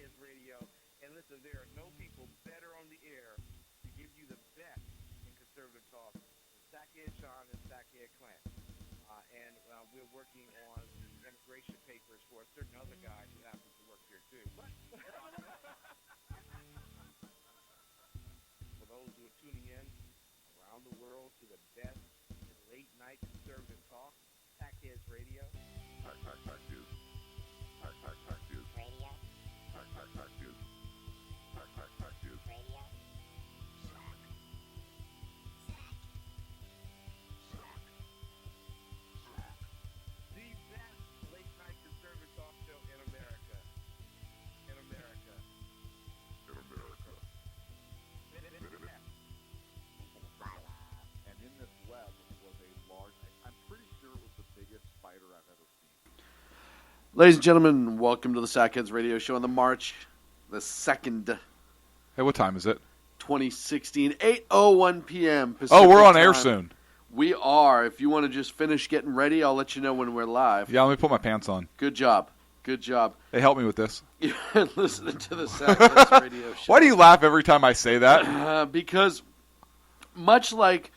Kids Radio. And listen, there are no people better on the air to give you the best in conservative talk than Sackhead Sean and Sackhead Clint. And we're working on the immigration papers for a certain other guy who happens to work here too. But for those who are tuning in around the world to the best in late night conservative talk, Sackheads Radio. Radio. Radio. The best late night conservative talk show in America. In America. And in this web was a large, I'm pretty sure it was the biggest spider I've ever seen. Ladies and gentlemen, welcome to the Sackheads Radio Show on the March the 2nd, Hey, what time is it? 2016, 8:01 p.m. Pacific Oh, we're on air time. soon. We are. If you want to just finish getting ready, I'll let you know when we're live. Yeah, let me put my pants on. Good job. Good job. Hey, help me with this. You're listening to the Sackheads Radio Show. Why do you laugh every time I say that? Because much like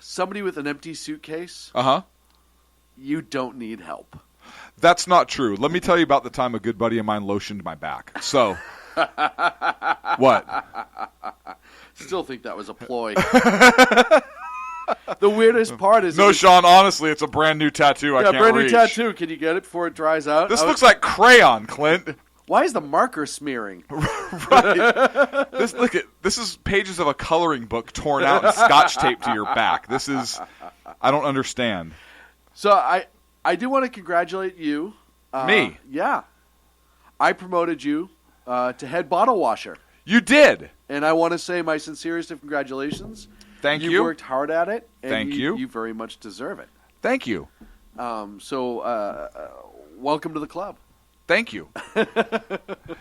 somebody with an empty suitcase, Uh-huh. you don't need help. That's not true. Let me tell you about the time a good buddy of mine lotioned my back. So, what? Still think that was a ploy. The weirdest part is... No, Sean, honestly, it's a brand new tattoo I can't brand reach. new tattoo. Can you get it before it dries out? This looks like crayon, Clint. Why is the marker smearing? Right. This is pages of a coloring book torn out and scotch taped to your back. I don't understand. So I do want to congratulate you. Me? Yeah. I promoted you to head bottle washer. You did. And I want to say my sincerest of congratulations. Thank you. You worked hard at it. And Thank you. You very much deserve it. Thank you. Welcome to the club. Thank you.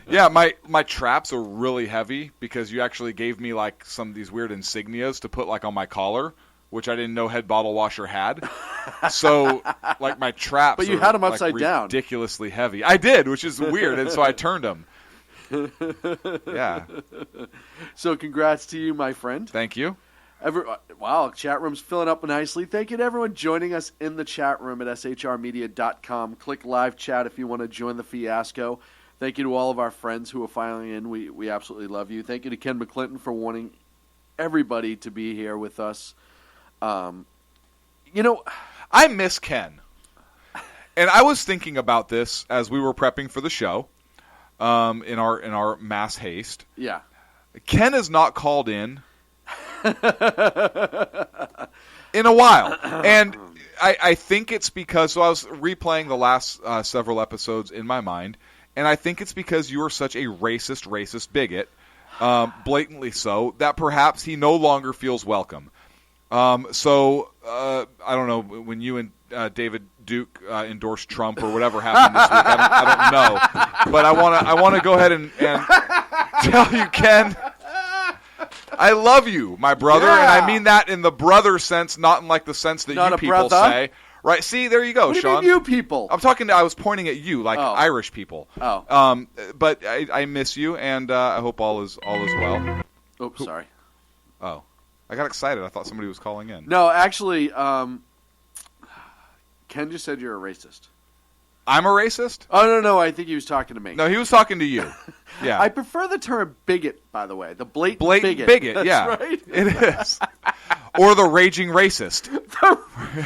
Yeah, my traps are really heavy because you actually gave me like some of these weird insignias to put like on my collar, which I didn't know head bottle washer had. So like my traps But you are, had them upside like, down. Ridiculously heavy. I did, which is weird, and so I turned them. Yeah. So congrats to you, my friend. Thank you. Wow, chat room's filling up nicely. Thank you to everyone joining us in the chat room at shrmedia.com. Click live chat if you want to join the fiasco. Thank you to all of our friends who are filing in. We absolutely love you. Thank you to Ken McClenton for wanting everybody to be here with us. I miss Ken. And I was thinking about this as we were prepping for the show in our mass haste. Yeah. Ken has not called in a while. And I think it's because, so I was replaying the last several episodes in my mind, and I think it's because you are such a racist bigot, blatantly so, that perhaps he no longer feels welcome. I don't know, when you and David Duke endorsed Trump or whatever happened this week, I don't know. But I want to go ahead and tell you, Ken, I love you, my brother, Yeah. and I mean that in the brother sense, not in like the sense that Not you a people brother? say. Right? See, there you go, What do you Sean. mean you people? I'm talking to, I was pointing at you, like Oh. Irish people. Oh. But I miss you, and I hope all is well. Oops, sorry. Oh. I got excited. I thought somebody was calling in. No, actually, Ken just said you're a racist. I'm a racist? Oh, no, I think he was talking to me. No, he was talking to you. Yeah. I prefer the term bigot, by the way. The blatant Blatant bigot. That's yeah. right. It is. Or the raging racist.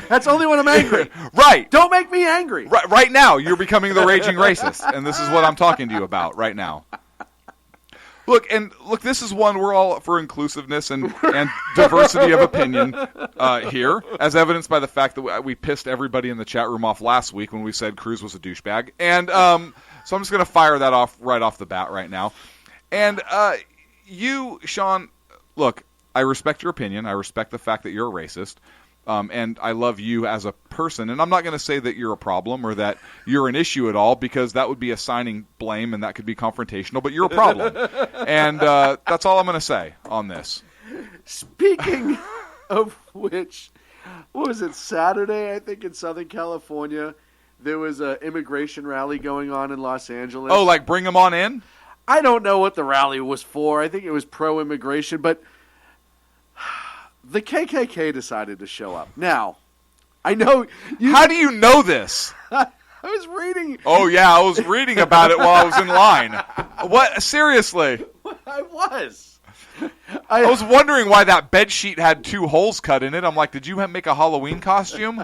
That's only when I'm angry. Right. Don't make me angry. Right now, you're becoming the raging racist, and this is what I'm talking to you about right now. Look, this is one, we're all for inclusiveness and diversity of opinion here, as evidenced by the fact that we pissed everybody in the chat room off last week when we said Cruz was a douchebag. And so I'm just going to fire that off right off the bat right now. And you, Sean, look, I respect your opinion. I respect the fact that you're a racist. And I love you as a person. And I'm not going to say that you're a problem or that you're an issue at all, because that would be assigning blame and that could be confrontational. But you're a problem. And that's all I'm going to say on this. Speaking of which, what was it, Saturday, I think, in Southern California, there was an immigration rally going on in Los Angeles. Oh, like bring them on in? I don't know what the rally was for. I think it was pro-immigration, but the KKK decided to show up. Now, I know you... How do you know this? I was reading... Oh, yeah, I was reading about it while I was in line. What? Seriously? I was. I was wondering why that bed sheet had 2 holes cut in it. I'm like, did you make a Halloween costume?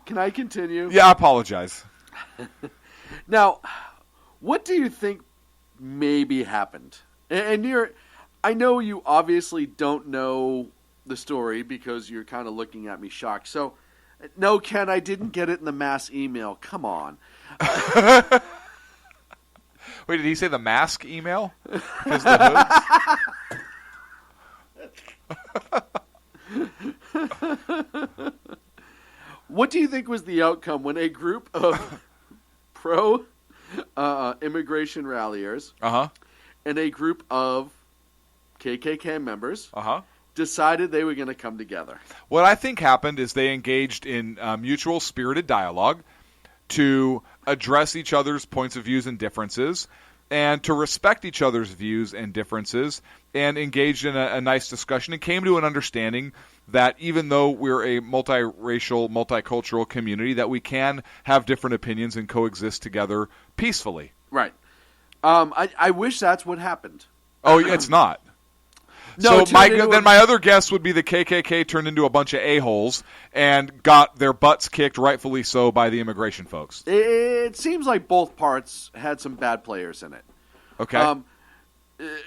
Can I continue? Yeah, I apologize. Now, what do you think maybe happened? And I know you obviously don't know the story because you're kind of looking at me shocked. So, no, Ken, I didn't get it in the mass email. Come on. Wait, did he say the mask email? Because the hoods? What do you think was the outcome when a group of pro-immigration ralliers and a group of KKK members decided they were going to come together? What I think happened is they engaged in mutual spirited dialogue to address each other's points of views and differences, and to respect each other's views and differences, and engaged in a nice discussion, and came to an understanding that even though we're a multiracial, multicultural community, that we can have different opinions and coexist together peacefully. Right. I wish that's what happened. Oh, it's not. No, so my other guess would be the KKK turned into a bunch of a-holes and got their butts kicked, rightfully so, by the immigration folks. It seems like both parts had some bad players in it. Okay.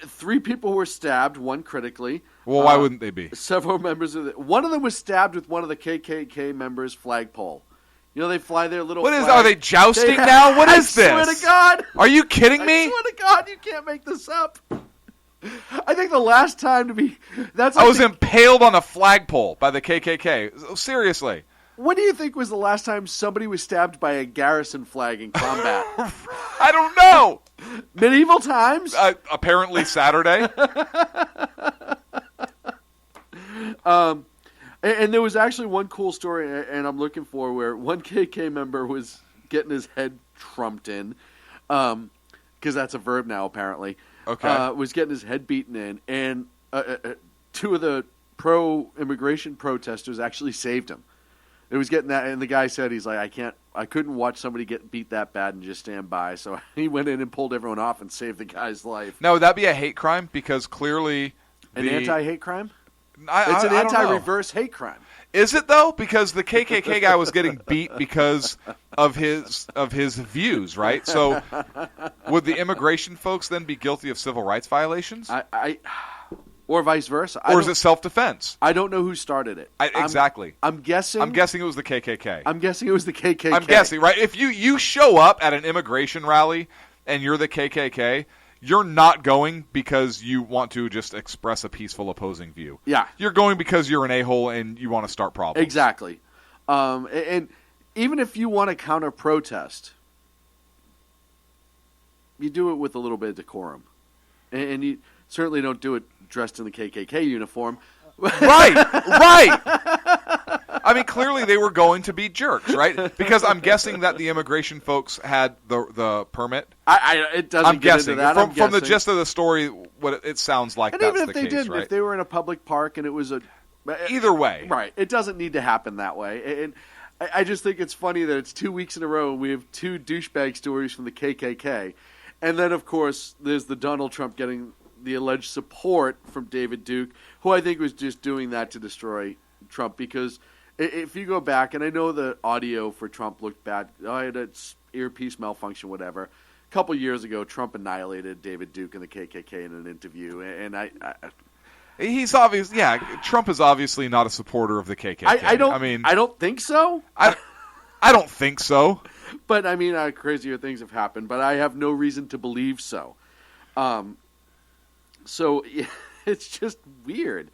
3 people were stabbed, 1 critically. Well, why wouldn't they be? Several members of one of them was stabbed with one of the KKK members' flagpole. You know, they fly their little What is? flag. Are they jousting now? What is this? I swear to God. Are you kidding me? I swear to God, you can't make this up. I think the last time to be... I was impaled on a flagpole by the KKK. Seriously. What do you think was the last time somebody was stabbed by a garrison flag in combat? I don't know. Medieval times? Apparently Saturday. And there was actually one cool story, and I'm looking for, where one KK member was getting his head trumped in, because that's a verb now, apparently. Okay. Was getting his head beaten in, and 2 of the pro-immigration protesters actually saved him. It was getting that, and the guy said, he's like, I couldn't watch somebody get beat that bad and just stand by, so he went in and pulled everyone off and saved the guy's life. Now, would that be a hate crime? Because clearly... An anti-hate crime? It's I an anti-reverse hate crime. Is it, though? Because the KKK guy was getting beat because of his views, right? So would the immigration folks then be guilty of civil rights violations? Or vice versa. Or is it self-defense? I don't know who started it. Exactly. I'm guessing it was the KKK. I'm guessing, right? If you show up at an immigration rally and you're the KKK, you're not going because you want to just express a peaceful opposing view. Yeah. You're going because you're an a-hole and you want to start problems. Exactly. And even if you want to counter-protest, you do it with a little bit of decorum. And you certainly don't do it dressed in the KKK uniform. Right. I mean, clearly they were going to be jerks, right? Because I'm guessing that the immigration folks had the permit. It doesn't I'm get guessing. into that. From the gist of the story, what it sounds like, and that's even the if they case, didn't, right? if they were in a public park and it was either way, right? It doesn't need to happen that way. And I just think it's funny that it's 2 weeks in a row and we have 2 douchebag stories from the KKK, and then of course there's the Donald Trump getting the alleged support from David Duke, who I think was just doing that to destroy Trump. Because if you go back, and I know the audio for Trump looked bad, I had an earpiece malfunction, whatever. A couple years ago, Trump annihilated David Duke and the KKK in an interview, and he's obvious. Yeah, Trump is obviously not a supporter of the KKK. I don't think so. I don't think so. But I mean, crazier things have happened. But I have no reason to believe so. So yeah, it's just weird.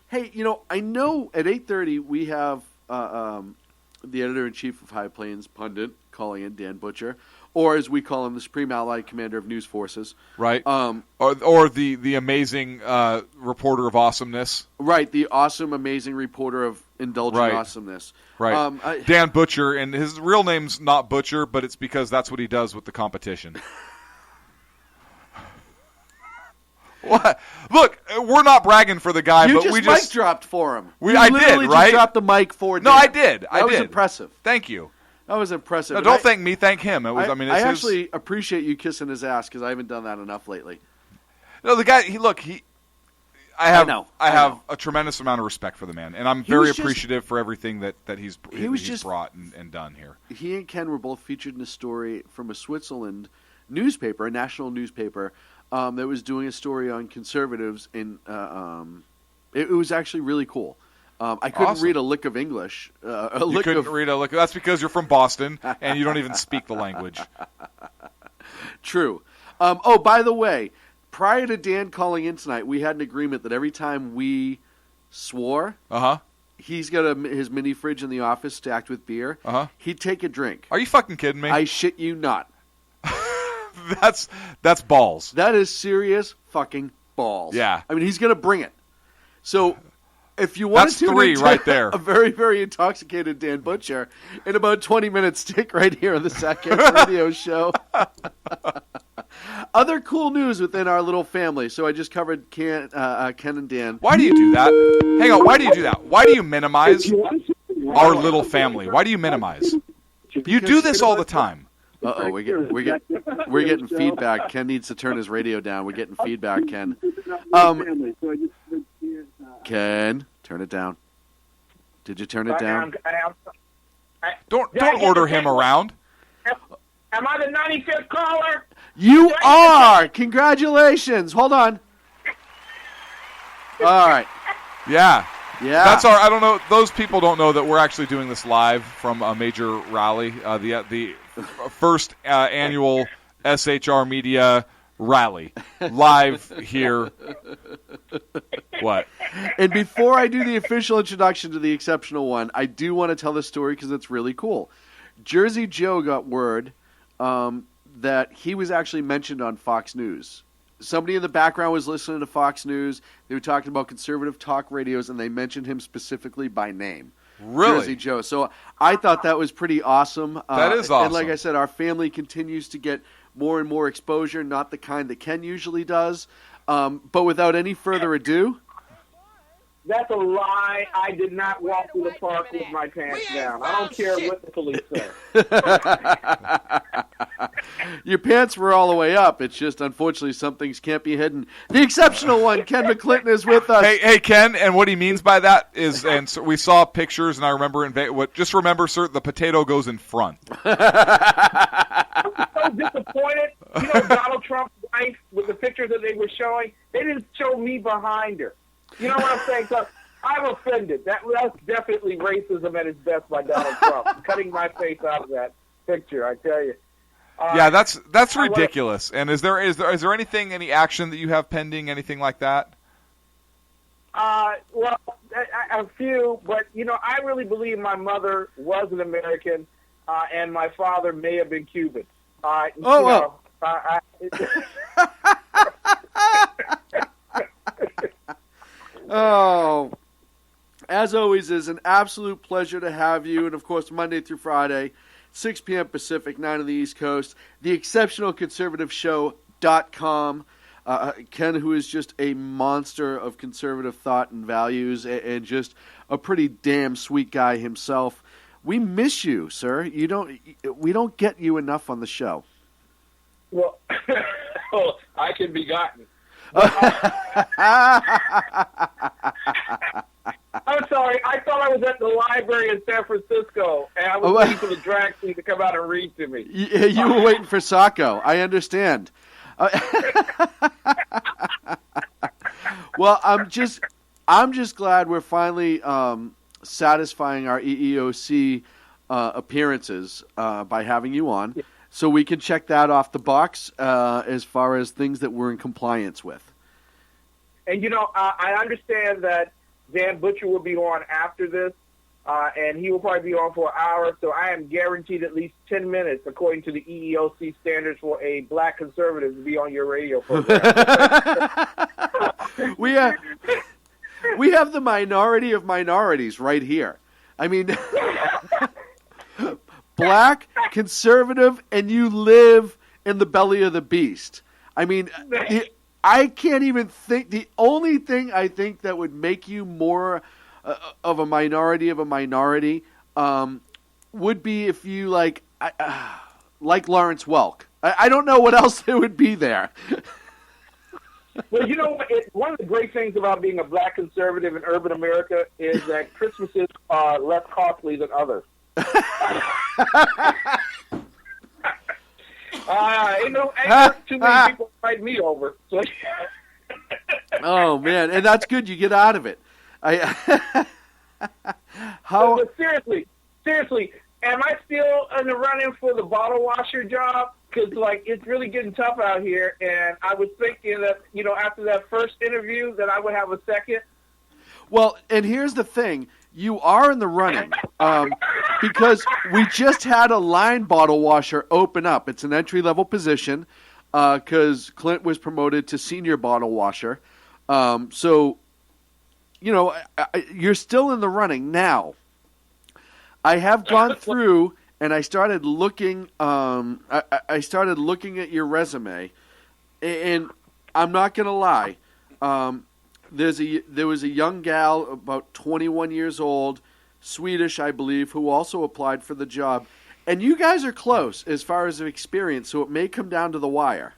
Hey, I know at 8:30 we have the editor-in-chief of High Plains Pundit calling in, Dan Butcher. or as we call him, the Supreme Allied Commander of News Forces. Right. Or the amazing reporter of awesomeness. Right, the awesome, amazing reporter of indulgent awesomeness. Right. Dan Butcher, and his real name's not Butcher, but it's because that's what he does with the competition. What? Look, we're not bragging for the guy, but we just mic dropped for him. I did, right? Just dropped the mic for Dan. No, I did. That was impressive. Thank you. That was impressive. No, don't thank me. Thank him. It was. I actually appreciate you kissing his ass because I haven't done that enough lately. No, the guy. I have a tremendous amount of respect for the man, and I'm very appreciative for everything that he's brought and done here. He and Ken were both featured in a story from a Switzerland newspaper, a national newspaper, that was doing a story on conservatives. It was actually really cool. I couldn't read a lick of English. You couldn't read a lick. That's because you're from Boston and you don't even speak the language. True. Oh, by the way, prior to Dan calling in tonight, we had an agreement that every time we swore, he's got his mini fridge in the office stacked with beer. He'd take a drink. Are you fucking kidding me? I shit you not. That's balls. That is serious fucking balls. Yeah. I mean, he's going to bring it. So if you want to three right there. A very, very intoxicated Dan Butcher in about 20 minutes, stick right here on the Satcast Radio Show. Other cool news within our little family. So I just covered Ken and Dan. Why do you do that? Hang on. Why do you do that? Why do you minimize our little family? Why do you minimize? You do this all the time. Uh-oh, we're getting feedback. Ken needs to turn his radio down. We're getting feedback, Ken. Ken, turn it down. Did you turn it down? Don't order him around. Am I the 95th caller? You are! Congratulations. Hold on. All right. Yeah. Yeah. That's I don't know. Those people don't know that we're actually doing this live from a major rally, the first annual SHR Media rally, live here. What? And before I do the official introduction to the exceptional one, I do want to tell this story because it's really cool. Jersey Joe got word that he was actually mentioned on Fox News. Somebody in the background was listening to Fox News. They were talking about conservative talk radios, and they mentioned him specifically by name. Really? Jersey Joe. So I thought that was pretty awesome. That is awesome. And like I said, our family continues to get more and more exposure, not the kind that Ken usually does. But without any further ado... That's a lie. I did not walk through the park with my pants down. I don't care what the police say. Your pants were all the way up. It's just, unfortunately, some things can't be hidden. The exceptional one, Ken McClenton, is with us. Hey, Ken, and what he means by that is, and so we saw pictures, and I remember, just remember, sir, the potato goes in front. I'm so disappointed. You know, Donald Trump's wife, with the pictures that they were showing, they didn't show me behind her. You know what I'm saying? So I'm offended. That's definitely racism at its best by Donald Trump. Cutting my face out of that picture, I tell you. Yeah, that's ridiculous. And is there anything, any action that you have pending, anything like that? Well, a few, but you know, I really believe my mother was an American, and my father may have been Cuban. Oh, as always, it's an absolute pleasure to have you. And, of course, Monday through Friday, 6 p.m. Pacific, 9 on the East Coast, theexceptionalconservativeshow.com. Ken, who is just a monster of conservative thought and values and just a pretty damn sweet guy himself. We miss you, sir. We don't get you enough on the show. Well, I can be gotten. I'm sorry. I thought I was at the library in San Francisco, and I was waiting for the drag queen to come out and read to me. You were waiting for Sacco. I understand. Well, I'm just glad we're finally satisfying our EEOC appearances by having you on. Yeah. So we can check that off the box as far as things that we're in compliance with. And, you know, I understand that Dan Butcher will be on after this. and he will probably be on for an hour. So I am guaranteed at least 10 minutes, according to the EEOC standards, for a black conservative to be on your radio program. we have the minority of minorities right here. I mean, black, conservative, and you live in the belly of the beast. I mean, I can't even think. The only thing I think that would make you more of a minority would be if you like Lawrence Welk. I don't know what else there would be there. Well, you know, one of the great things about being a black conservative in urban America is that Christmases are less costly than others. Ain't too many people fight me over. So. Oh man, and that's good. You get out of it. But seriously, am I still in the running for the bottle washer job? Because it's really getting tough out here, and I was thinking that after that first interview that I would have a second. Well, and here's the thing. You are in the running because we just had a line bottle washer open up. It's an entry-level position because Clint was promoted to senior bottle washer. So, you're still in the running now. I have gone through and I started looking. I started looking at your resume, and I'm not going to lie. There was a young gal about 21 years old, Swedish, I believe, who also applied for the job. And you guys are close as far as experience, so it may come down to the wire.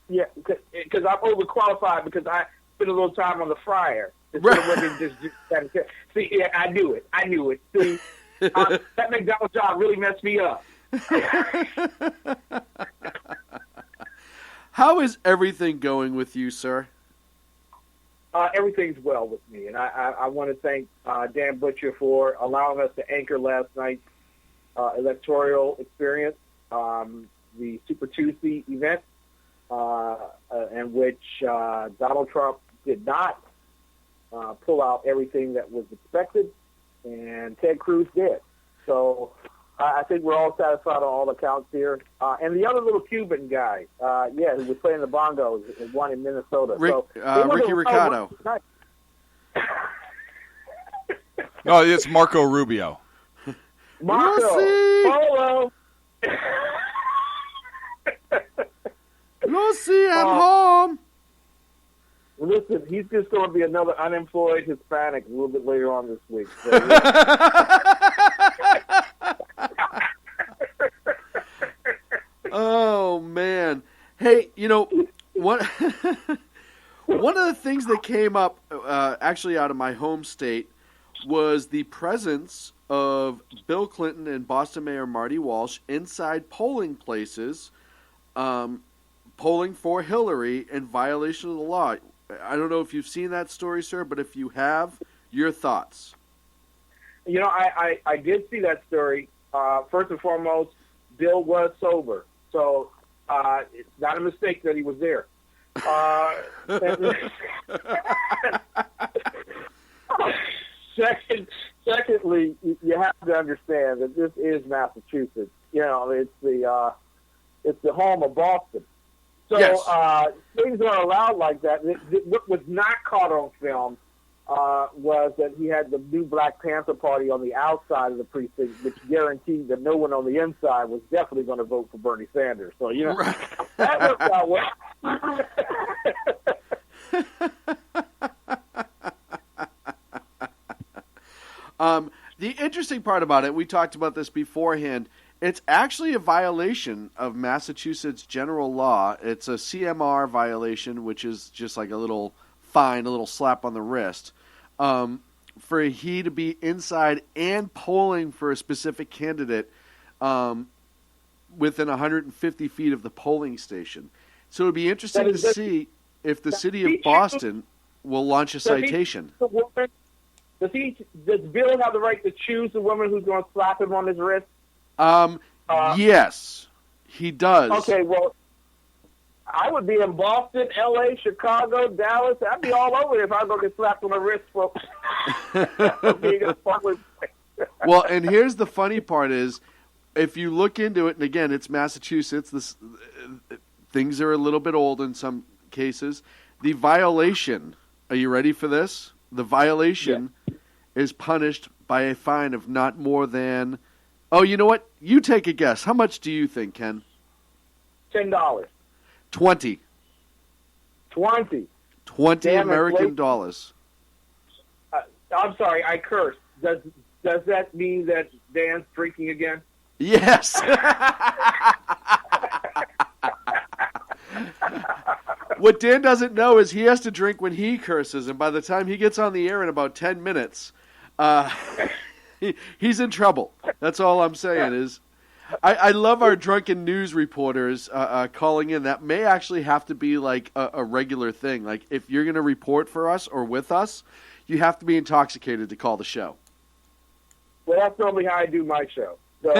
Yeah, because I'm overqualified because I spent a little time on the fryer. Right. See, yeah, I knew it. See, that McDonald's job really messed me up. How is everything going with you, sir? Everything's well with me, and I want to thank Dan Butcher for allowing us to anchor last night's electoral experience, the Super Tuesday event, in which Donald Trump did not pull out everything that was expected, and Ted Cruz did. So I think we're all satisfied on all accounts here. And the other little Cuban guy, who was playing the bongos, one in Minnesota. Ricky Ricardo. No, it's Marco Rubio. Marco. Polo. Lucy, I'm home. Listen, he's just going to be another unemployed Hispanic a little bit later on this week. So, Oh man! Hey, one one of the things that came up actually out of my home state was the presence of Bill Clinton and Boston Mayor Marty Walsh inside polling places, polling for Hillary in violation of the law. I don't know if you've seen that story, sir, but if you have, your thoughts. I did see that story. First and foremost, Bill was sober, so it's not a mistake that he was there. Secondly, you have to understand that this is Massachusetts. It's the home of Boston. So yes. Things are allowed like that. What was not caught on film was that he had the new Black Panther Party on the outside of the precinct, which guaranteed that no one on the inside was definitely going to vote for Bernie Sanders. So, right. That worked out well. The interesting part about it, we talked about this beforehand, it's actually a violation of Massachusetts general law. It's a CMR violation, which is just like a little fine, a little slap on the wrist, for he to be inside and polling for a specific candidate within 150 feet of the polling station. So it would be interesting to see if the city of Boston will launch a citation. Does Bill have the right to choose the woman who's going to slap him on his wrist? Yes, he does. Okay, well, I would be in Boston, L.A., Chicago, Dallas. I'd be all over if I was going to get slapped on the wrist for being a public. Well, and here's the funny part is, if you look into it, and again, it's Massachusetts, things are a little bit old in some cases. The violation, are you ready for this? The violation is punished by a fine of not more than, oh, you know what? You take a guess. How much do you think, Ken? $10. 20. 20. 20 Damn, American dollars. I'm sorry, I cursed. Does that mean that Dan's drinking again? Yes. What Dan doesn't know is he has to drink when he curses, and by the time he gets on the air in about 10 minutes, he's in trouble. That's all I'm saying is, I love our drunken news reporters calling in. That may actually have to be like a regular thing. Like if you're going to report for us or with us, you have to be intoxicated to call the show. Well, that's normally how I do my show. So.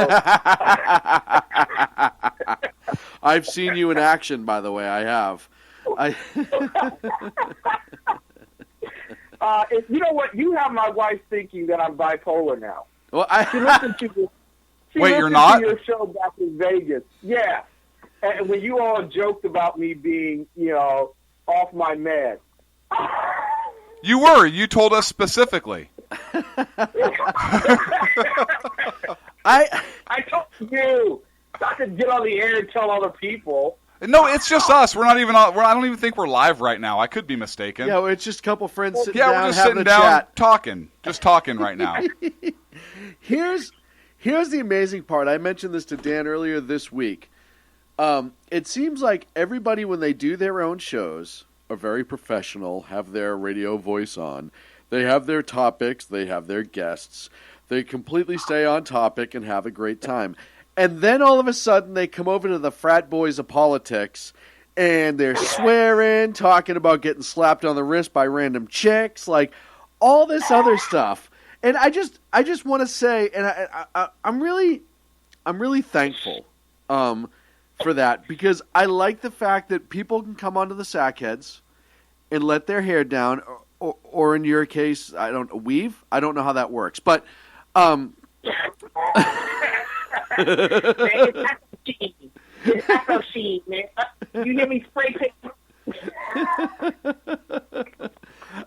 I've seen you in action, by the way. I have. You know what? You have my wife thinking that I'm bipolar now. Well, She listened to your, Wait, you're not? To your show back in Vegas. Yeah. And when you all joked about me being, off my meds. You were. You told us specifically. I told you. I could get on the air and tell other people. No, it's just us. We're not even on. I don't even think we're live right now. I could be mistaken. Yeah, it's just a couple friends sitting Yeah, down we're just having sitting a down chat. talking. Just talking right now. Here's the amazing part. I mentioned this to Dan earlier this week. It seems like everybody, when they do their own shows, are very professional, have their radio voice on. They have their topics. They have their guests. They completely stay on topic and have a great time. And then all of a sudden they come over to the frat boys of politics and they're swearing, talking about getting slapped on the wrist by random chicks, like all this other stuff. And I just want to say, and I'm really thankful for that, because I like the fact that people can come onto the Sackheads and let their hair down, or in your case, weave. I don't know how that works, but It's no shit, man. You hear me spray paint?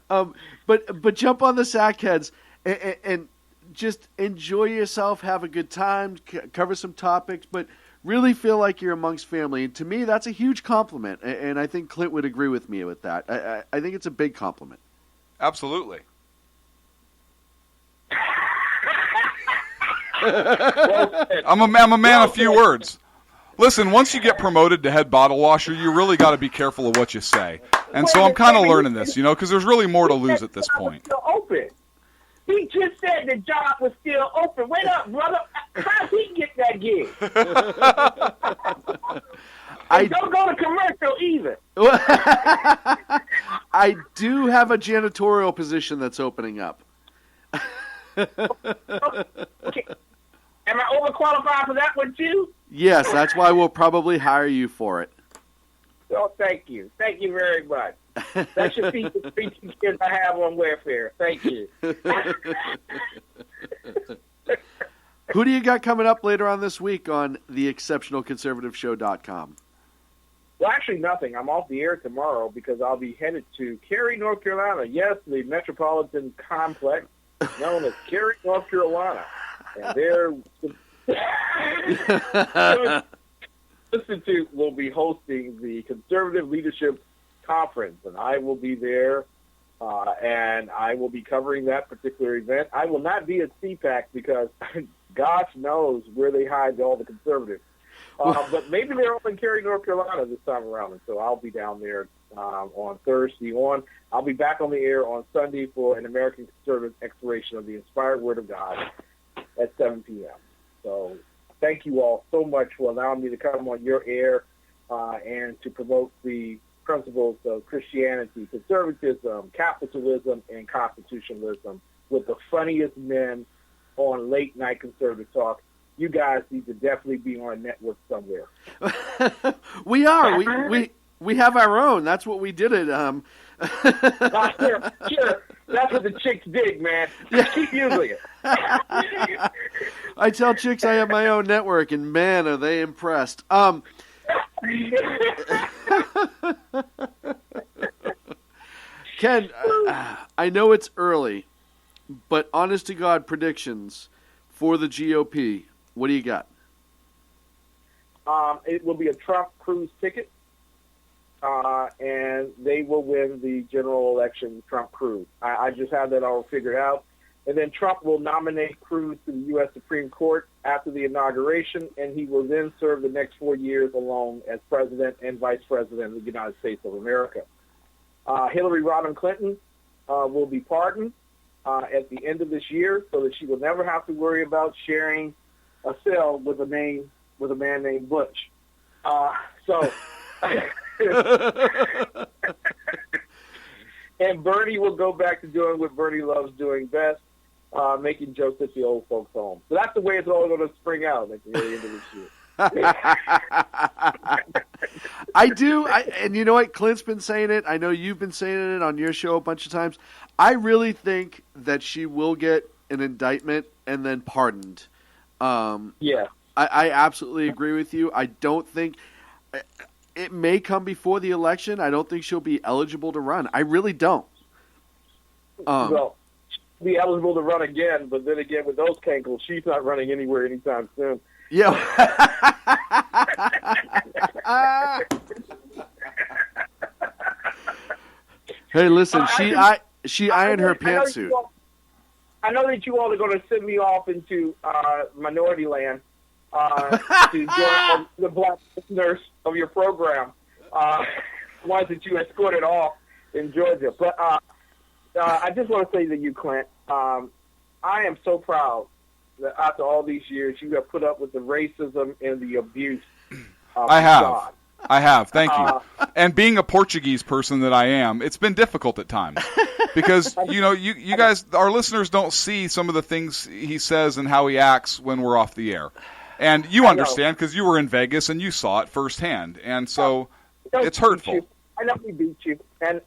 But jump on the Sackheads and just enjoy yourself, have a good time, cover some topics, but really feel like you're amongst family. And to me, that's a huge compliment, and I think Clint would agree with me with that. I think it's a big compliment. Absolutely. I'm a man of few words. Listen, once you get promoted to head bottle washer, you really got to be careful of what you say. And so I'm kind of learning this, because there's really more to lose at this point. Still open. He just said the job was still open. Wait up, brother. How did he get that gig? Don't go to commercial either. I do have a janitorial position that's opening up. Okay. Am I overqualified for that one too? Yes, that's why we'll probably hire you for it. Oh, thank you. Thank you very much. That should feed the 3 kids I have on welfare. Thank you. Who do you got coming up later on this week on theexceptionalconservativeshow.com? Well, actually, nothing. I'm off the air tomorrow because I'll be headed to Cary, North Carolina. Yes, the metropolitan complex known as Cary, North Carolina. And there, Institute will be hosting the Conservative Leadership Conference, and I will be there, and I will be covering that particular event. I will not be at CPAC because gosh knows where they hide all the conservatives. But maybe they're up in Cary, North Carolina this time around, and so I'll be down there on Thursday on. I'll be back on the air on Sunday for an American Conservative Exploration of the Inspired Word of God at 7 p.m. So thank you all so much for allowing me to come on your air and to promote the principles of Christianity, conservatism, capitalism, and constitutionalism with the funniest men on late night conservative talk. You guys need to definitely be on a network somewhere. We are. We have our own. That's what we did it. Sure. That's what the chicks dig, man. Keep using it. I tell chicks I have my own network, and man, are they impressed. Ken, I know it's early, but honest to God predictions for the GOP. What do you got? It will be a Trump Cruz ticket, and they will win the general election, Trump Cruz. I just have that all figured out. And then Trump will nominate Cruz to the U.S. Supreme Court after the inauguration, and he will then serve the next 4 years alone as president and vice president of the United States of America. Hillary Rodham Clinton will be pardoned at the end of this year, so that she will never have to worry about sharing a cell with a man named Butch. And Bernie will go back to doing what Bernie loves doing best, making jokes at the old folks' home. So that's the way it's all going to spring out at the very end of this year. I do, and you know what? Clint's been saying it. I know you've been saying it on your show a bunch of times. I really think that she will get an indictment and then pardoned. Yeah. I absolutely agree with you. I don't think it may come before the election. I don't think she'll be eligible to run. I really don't. Well, she'll be eligible to run again, but then again, with those cankles, she's not running anywhere anytime soon. Yeah. Hey, listen, she ironed her pantsuit. I know that you all are going to send me off into minority land to join the black listeners of your program, ones that you escorted off in Georgia. But I just want to say to you, Clint, I am so proud that after all these years, you have put up with the racism and the abuse. I have. God. I have. Thank you. And being a Portuguese person that I am, it's been difficult at times because, you guys, our listeners don't see some of the things he says and how he acts when we're off the air. And you understand because you were in Vegas and you saw it firsthand. And so it's hurtful. I know we beat you. And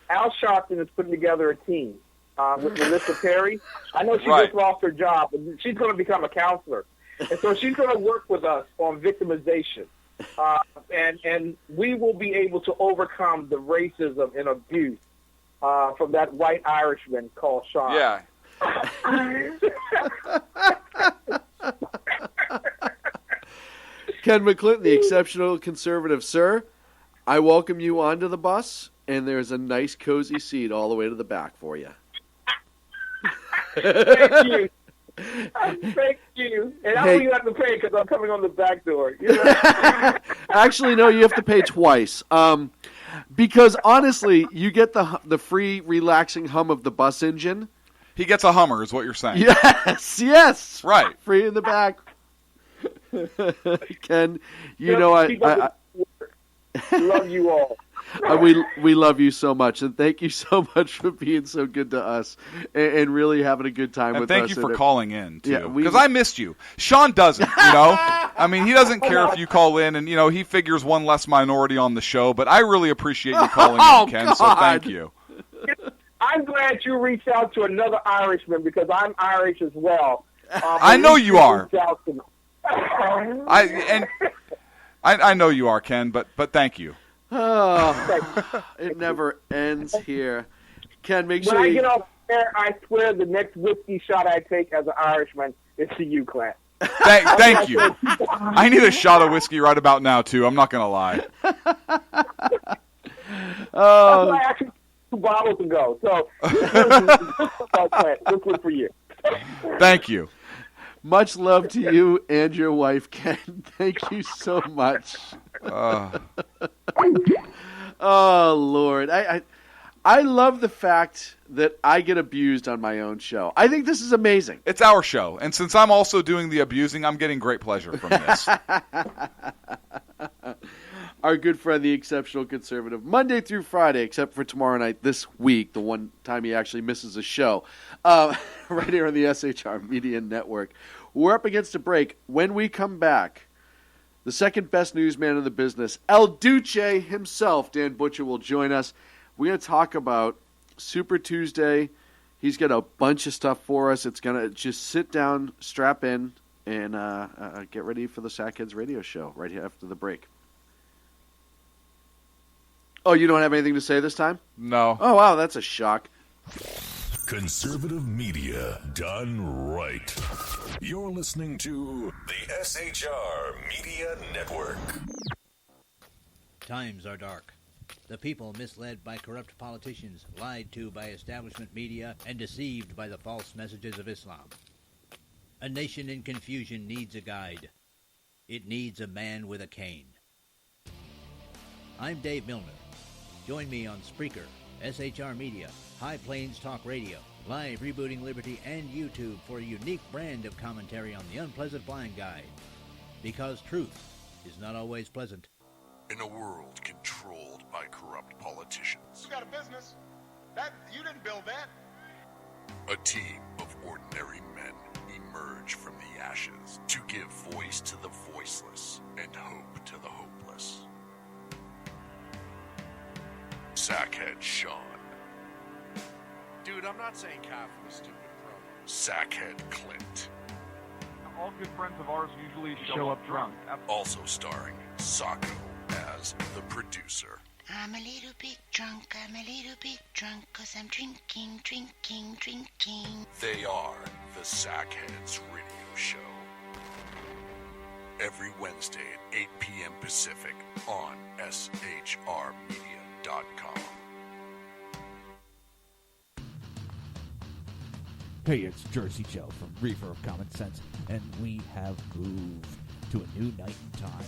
Al Sharpton is putting together a team with Melissa Perry. I know she just lost her job, but she's going to become a counselor. And so she's going to work with us on victimization. And we will be able to overcome the racism and abuse from that white Irishman called Sean. Yeah. Ken McClenton, the exceptional conservative. Sir, I welcome you onto the bus, and there's a nice cozy seat all the way to the back for you. Thank you. Thank you. And I know you have to pay because I'm coming on the back door. Actually, no, you have to pay twice. Because honestly, you get the free relaxing hum of the bus engine. He gets a Hummer, is what you're saying. Yes. Right. Free in the back. Ken, I love you all. We love you so much, and thank you so much for being so good to us and really having a good time with us. And thank you for calling in, too, Yeah, because I missed you. Sean doesn't, I mean, he doesn't care if you call in, and, he figures one less minority on the show, but I really appreciate you calling in, Ken, God. so thank you. I'm glad you reached out to another Irishman because I'm Irish as well. I know you are. I know you are, Ken, but thank you. Oh, it never ends here. Ken, make sure when I get off there, I swear the next whiskey shot I take as an Irishman is to you, Clint. Thank you. I need a shot of whiskey right about now, too. I'm not going to lie. That's why I actually 2 bottles ago. So this was for you. Thank you. Much love to you and your wife, Ken. Thank you so much. Oh, Lord. I love the fact that I get abused on my own show. I think this is amazing. It's our show, and since I'm also doing the abusing, I'm getting great pleasure from this. Our good friend, the exceptional conservative, Monday through Friday, except for tomorrow night, this week, the one time he actually misses a show, right here on the SHR Media Network. We're up against a break. When we come back, The second best newsman in the business, El Duce himself, Dan Butcher, will join us. We're going to talk about Super Tuesday. He's got a bunch of stuff for us. It's going to just sit down, strap in, and get ready for the Sackheads radio show right here after the break. Oh, you don't have anything to say this time? No. Oh, wow, that's a shock. Conservative media done right. You're listening to the SHR Media Network. Times are dark. The people misled by corrupt politicians, lied to by establishment media, and deceived by the false messages of Islam. A nation in confusion needs a guide. It needs a man with a cane. I'm Dave Milner. Join me on Spreaker, SHR Media, High Plains Talk Radio, Live Rebooting Liberty, and YouTube for a unique brand of commentary on the unpleasant blind guide. Because truth is not always pleasant. In a world controlled by corrupt politicians, You got a business. You didn't build that. a team of ordinary men emerge from the ashes to give voice to the voiceless and hope to the hopeless. Sackhead Sean. Dude, I'm not saying cow for the stupid pro. Sackhead Clint. All good friends of ours usually show up drunk. Also starring Sacco as the producer. I'm a little bit drunk, 'cause I'm drinking. They are the Sackheads Radio Show. Every Wednesday at 8 p.m. Pacific on shrmedia.com. Hey, it's Jersey Joe from Reaver of Common Sense, and we have moved to a new night and time.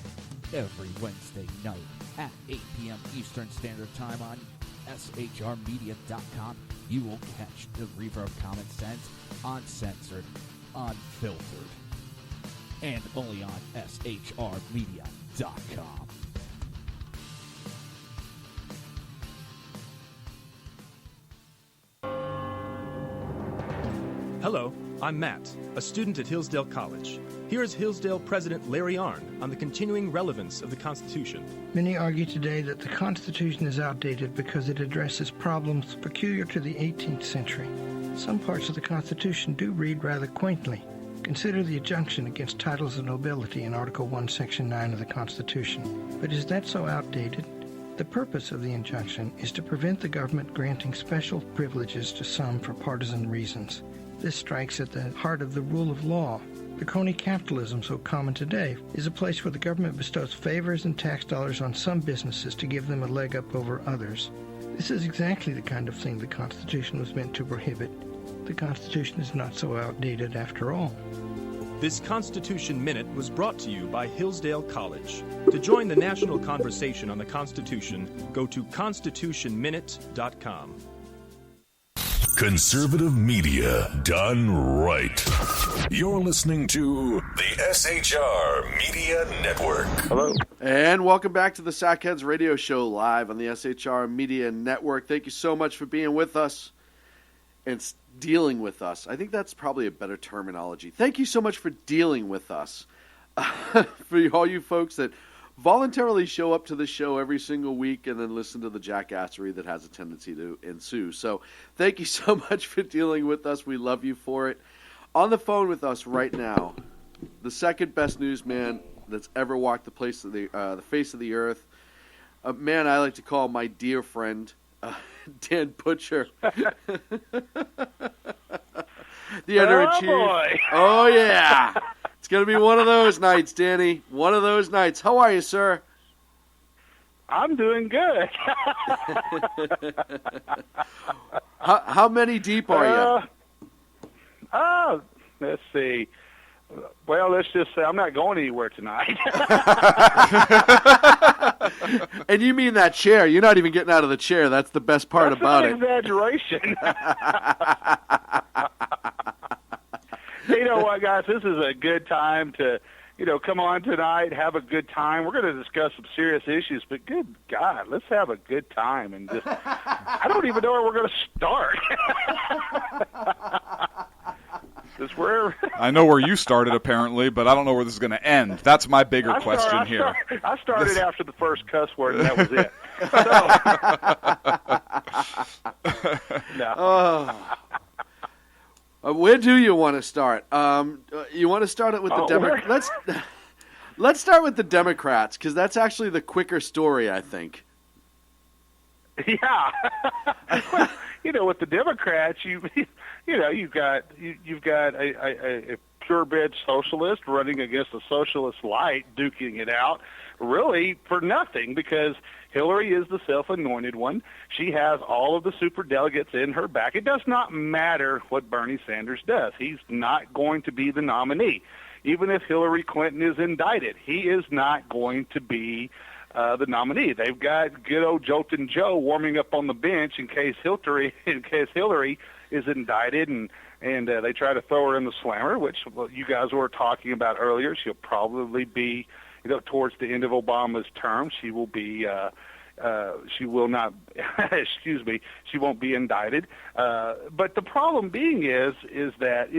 Every Wednesday night at 8 p.m. Eastern Standard Time on shrmedia.com, you will catch the Reaver of Common Sense uncensored, unfiltered, and only on shrmedia.com. Hello, I'm Matt, a student at Hillsdale College. Here is Hillsdale President Larry Arnn on the continuing relevance of the Constitution. Many argue today that the Constitution is outdated because it addresses problems peculiar to the 18th century. Some parts of the Constitution do read rather quaintly. Consider the injunction against titles of nobility in Article 1, Section 9 of the Constitution. But is that so outdated? The purpose of the injunction is to prevent the government granting special privileges to some for partisan reasons. This strikes at the heart of the rule of law. The crony capitalism so common today is a place where the government bestows favors and tax dollars on some businesses to give them a leg up over others. This is exactly the kind of thing the Constitution was meant to prohibit. The Constitution is not so outdated after all. This Constitution Minute was brought to you by Hillsdale College. To join the national conversation on the Constitution, go to constitutionminute.com. Conservative media done right. You're listening to the SHR Media Network. Hello. And welcome back to the Sackheads Radio Show live on the SHR Media Network. Thank you so much for being with us and dealing with us. I think that's probably a better terminology. Thank you so much for dealing with us. For all you folks that voluntarily show up to the show every single week and then listen to the jackassery that has a tendency to ensue. So thank you so much for dealing with us. We love you for it. On the phone with us right now, the second best newsman that's ever walked the face of the earth, a man I like to call my dear friend, Dan Butcher. The editor-in-chief. Oh, boy. Oh, yeah. It's going to be one of those nights, Danny. One of those nights. How are you, sir? I'm doing good. How many deep are you? Let's see. Well, let's just say I'm not going anywhere tonight. And you mean that chair. You're not even getting out of the chair. That's the best part about it. That's an exaggeration. You know what, guys? This is a good time to, come on tonight, have a good time. We're going to discuss some serious issues, but good God, let's have a good time. And just, I don't even know where we're going to start. Just Where I know where you started, apparently, but I don't know where this is going to end. That's my bigger question here. I started after the first cuss word, and that was it. No. Where do you want to start? You want to start it with the Democrats? Let's start with the Democrats, because that's actually the quicker story, I think. Yeah. With the Democrats, you've got a purebred socialist running against a socialist light, duking it out, really for nothing, because Hillary is the self-anointed one. She has all of the superdelegates in her back. It does not matter what Bernie Sanders does. He's not going to be the nominee. Even if Hillary Clinton is indicted, he is not going to be the nominee. They've got good old Joltin' Joe warming up on the bench in case Hillary is indicted, and they try to throw her in the slammer, which you guys were talking about earlier. She'll probably be, towards the end of Obama's term, she will be. She will not. She won't be indicted. But the problem being is that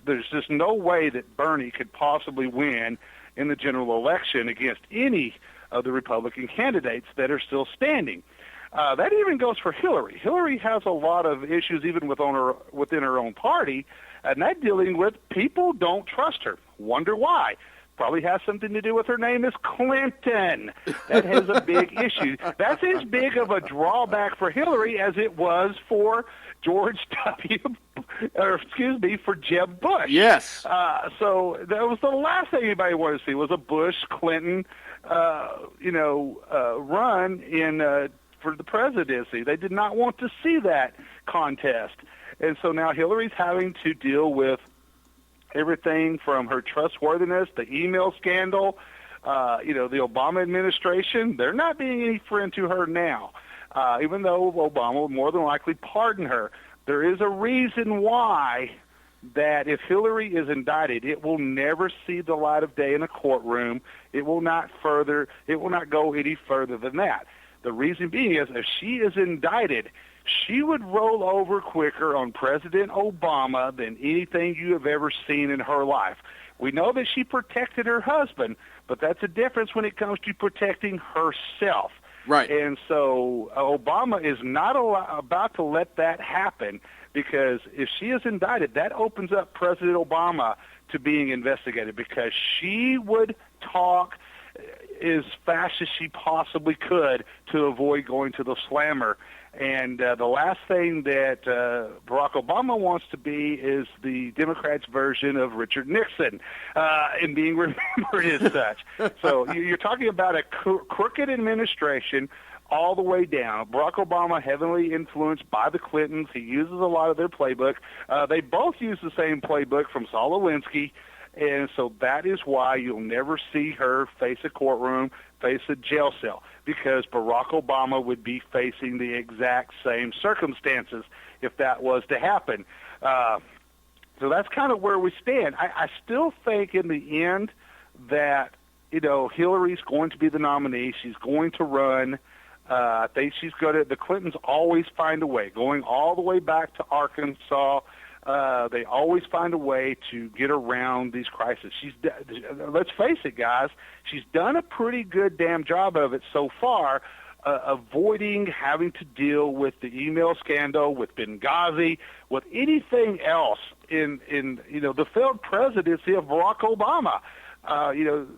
there's just no way that Bernie could possibly win in the general election against any of the Republican candidates that are still standing. That even goes for Hillary. Hillary has a lot of issues even within her own party, and that dealing with people don't trust her. Wonder why? Probably has something to do with her name is Clinton. That has a big issue. That's as big of a drawback for Hillary as it was for for Jeb Bush. Yes. So that was the last thing anybody wanted to see was a Bush-Clinton, run for the presidency. They did not want to see that contest. And so now Hillary's having to deal with everything from her trustworthiness, the email scandal, the Obama administration. They're not being any friend to her now, even though Obama will more than likely pardon her. There is a reason why that if Hillary is indicted, it will never see the light of day in a courtroom. It will not go any further than that. The reason being is if she is indicted, she would roll over quicker on President Obama than anything you have ever seen in her life. We know that she protected her husband, but that's a difference when it comes to protecting herself. Right. And so Obama is not about to let that happen, because if she is indicted, that opens up President Obama to being investigated, because she would talk as fast as she possibly could to avoid going to the slammer. And the last thing that Barack Obama wants to be is the Democrats' version of Richard Nixon in being remembered as such. So you're talking about a crooked administration all the way down. Barack Obama, heavily influenced by the Clintons. He uses a lot of their playbook. They both use the same playbook from Saul Alinsky. And so that is why you'll never see her face a courtroom, face a jail cell, because Barack Obama would be facing the exact same circumstances if that was to happen. So that's kind of where we stand. I still think in the end that, Hillary's going to be the nominee. She's going to run. I think she's going to – the Clintons always find a way, going all the way back to Arkansas. They always find a way to get around these crises. Let's face it, guys, she's done a pretty good damn job of it so far, avoiding having to deal with the email scandal, with Benghazi, with anything else in the failed presidency of Barack Obama.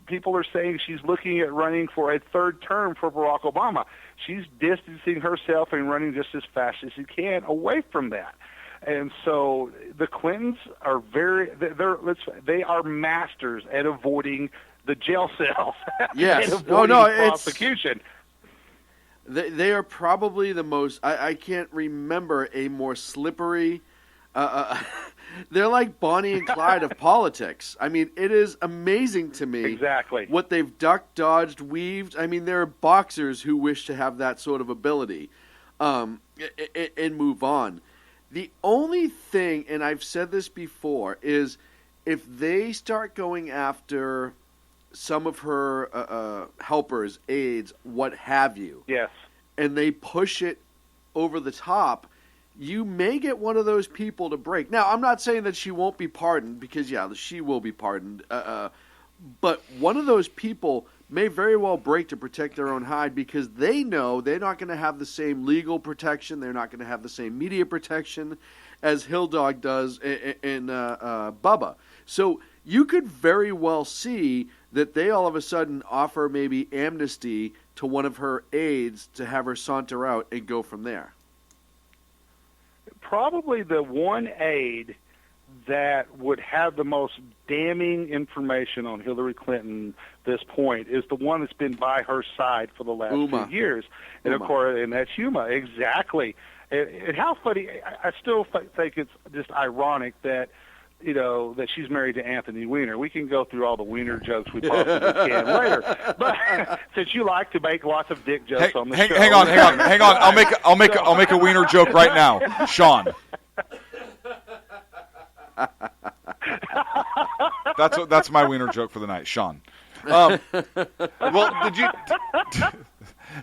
People are saying she's looking at running for a third term for Barack Obama. She's distancing herself and running just as fast as she can away from that. And so the Clintons are they are masters at avoiding the jail cells. Yes. And avoiding prosecution. They are probably the most. I can't remember a more slippery. They're like Bonnie and Clyde of politics. I mean, it is amazing to me exactly what they've ducked, dodged, weaved. I mean, there are boxers who wish to have that sort of ability, and move on. The only thing, and I've said this before, is if they start going after some of her helpers, aides, what have you, yes, and they push it over the top, you may get one of those people to break. Now, I'm not saying that she won't be pardoned, because, yeah, she will be pardoned. But one of those people may very well break to protect their own hide, because they know they're not going to have the same legal protection. They're not going to have the same media protection as Hill Dog does in Bubba. So you could very well see that they all of a sudden offer maybe amnesty to one of her aides to have her saunter out and go from there. Probably the one aide that would have the most damning information on Hillary Clinton at this point is the one that's been by her side for the last 2 years. And, of course, and that's Huma. Exactly. And how funny, I still think it's just ironic that, you know, that she's married to Anthony Weiner. We can go through all the Weiner jokes we possibly can later. But since you like to make lots of dick jokes on the show. Hang on. I'll make a Weiner joke right now. Sean. That's my Weiner joke for the night, Sean. Well,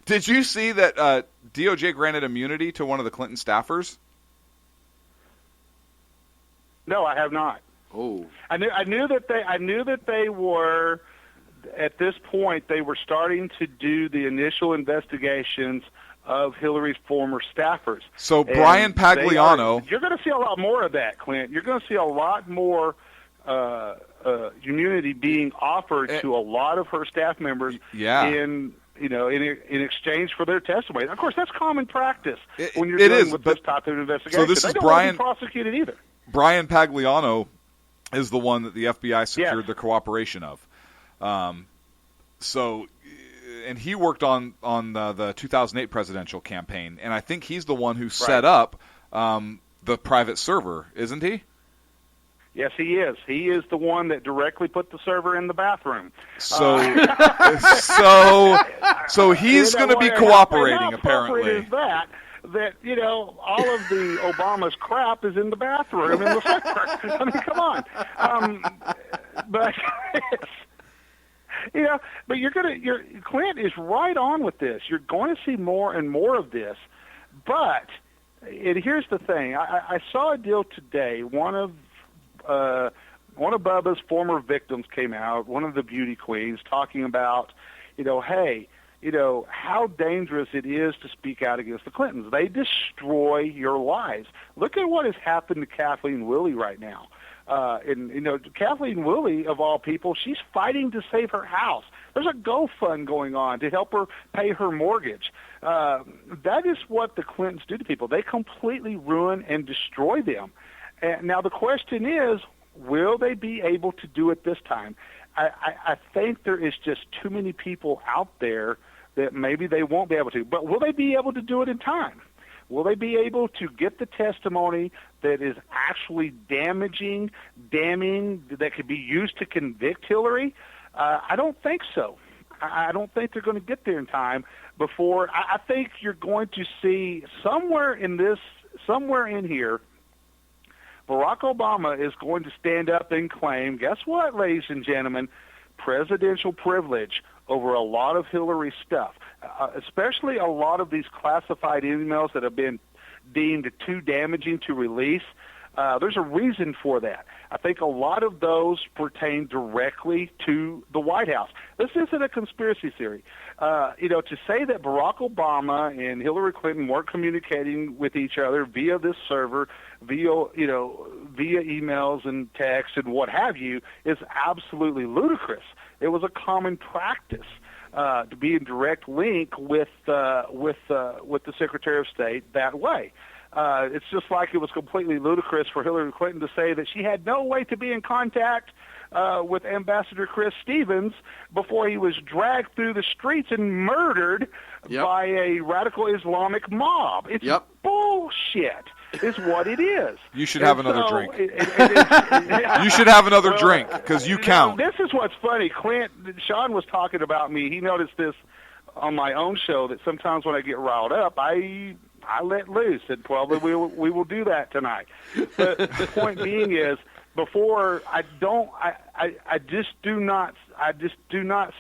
did you see that DOJ granted immunity to one of the Clinton staffers? No, I have not. Oh, I knew that they were, at this point, they were starting to do the initial investigations of Hillary's former staffers. So Brian Pagliano, you're going to see a lot more of that, Clint. You're going to see a lot more immunity being offered to a lot of her staff members. Yeah. In exchange for their testimony. Of course, that's common practice when you're dealing with this type of investigation. So this is they don't Brian want to be prosecuted either. Brian Pagliano is the one that the FBI secured the cooperation of. And he worked on the 2008 presidential campaign, and I think he's the one who set up the private server, isn't he? Yes, he is. He is the one that directly put the server in the bathroom. So he's going to be cooperating, apparently. Is that you know, all of the Obama's crap is in the bathroom in the server. I mean, come on. But you know, but Clint is right on with this. You're going to see more and more of this. But here's the thing. I saw a deal today. One of Bubba's former victims came out, one of the beauty queens, talking about, how dangerous it is to speak out against the Clintons. They destroy your lives. Look at what has happened to Kathleen Willey right now. Kathleen Willey, of all people, she's fighting to save her house. There's a GoFund going on to help her pay her mortgage. That is what the Clintons do to people. They completely ruin and destroy them. And now the question is, will they be able to do it this time? I think there is just too many people out there that maybe they won't be able to. But will they be able to do it in time? Will they be able to get the testimony that is actually damning, that could be used to convict Hillary? I don't think so. I don't think they're going to get there in time before. I think you're going to see somewhere in here, Barack Obama is going to stand up and claim, guess what, ladies and gentlemen, presidential privilege over a lot of Hillary stuff, especially a lot of these classified emails that have been deemed too damaging to release. There's a reason for that. I think a lot of those pertain directly to the White House. This isn't a conspiracy theory. To say that Barack Obama and Hillary Clinton weren't communicating with each other via this server, via emails and texts and what have you, is absolutely ludicrous. It was a common practice to be in direct link with the Secretary of State that way. It's just like it was completely ludicrous for Hillary Clinton to say that she had no way to be in contact with Ambassador Chris Stevens before he was dragged through the streets and murdered by a radical Islamic mob. It's bullshit. Is what it is. You should have another drink. You should have another drink because you count. This is what's funny. Sean was talking about me. He noticed this on my own show that sometimes when I get riled up, I let loose, and probably we will do that tonight. But the point being is before I just do not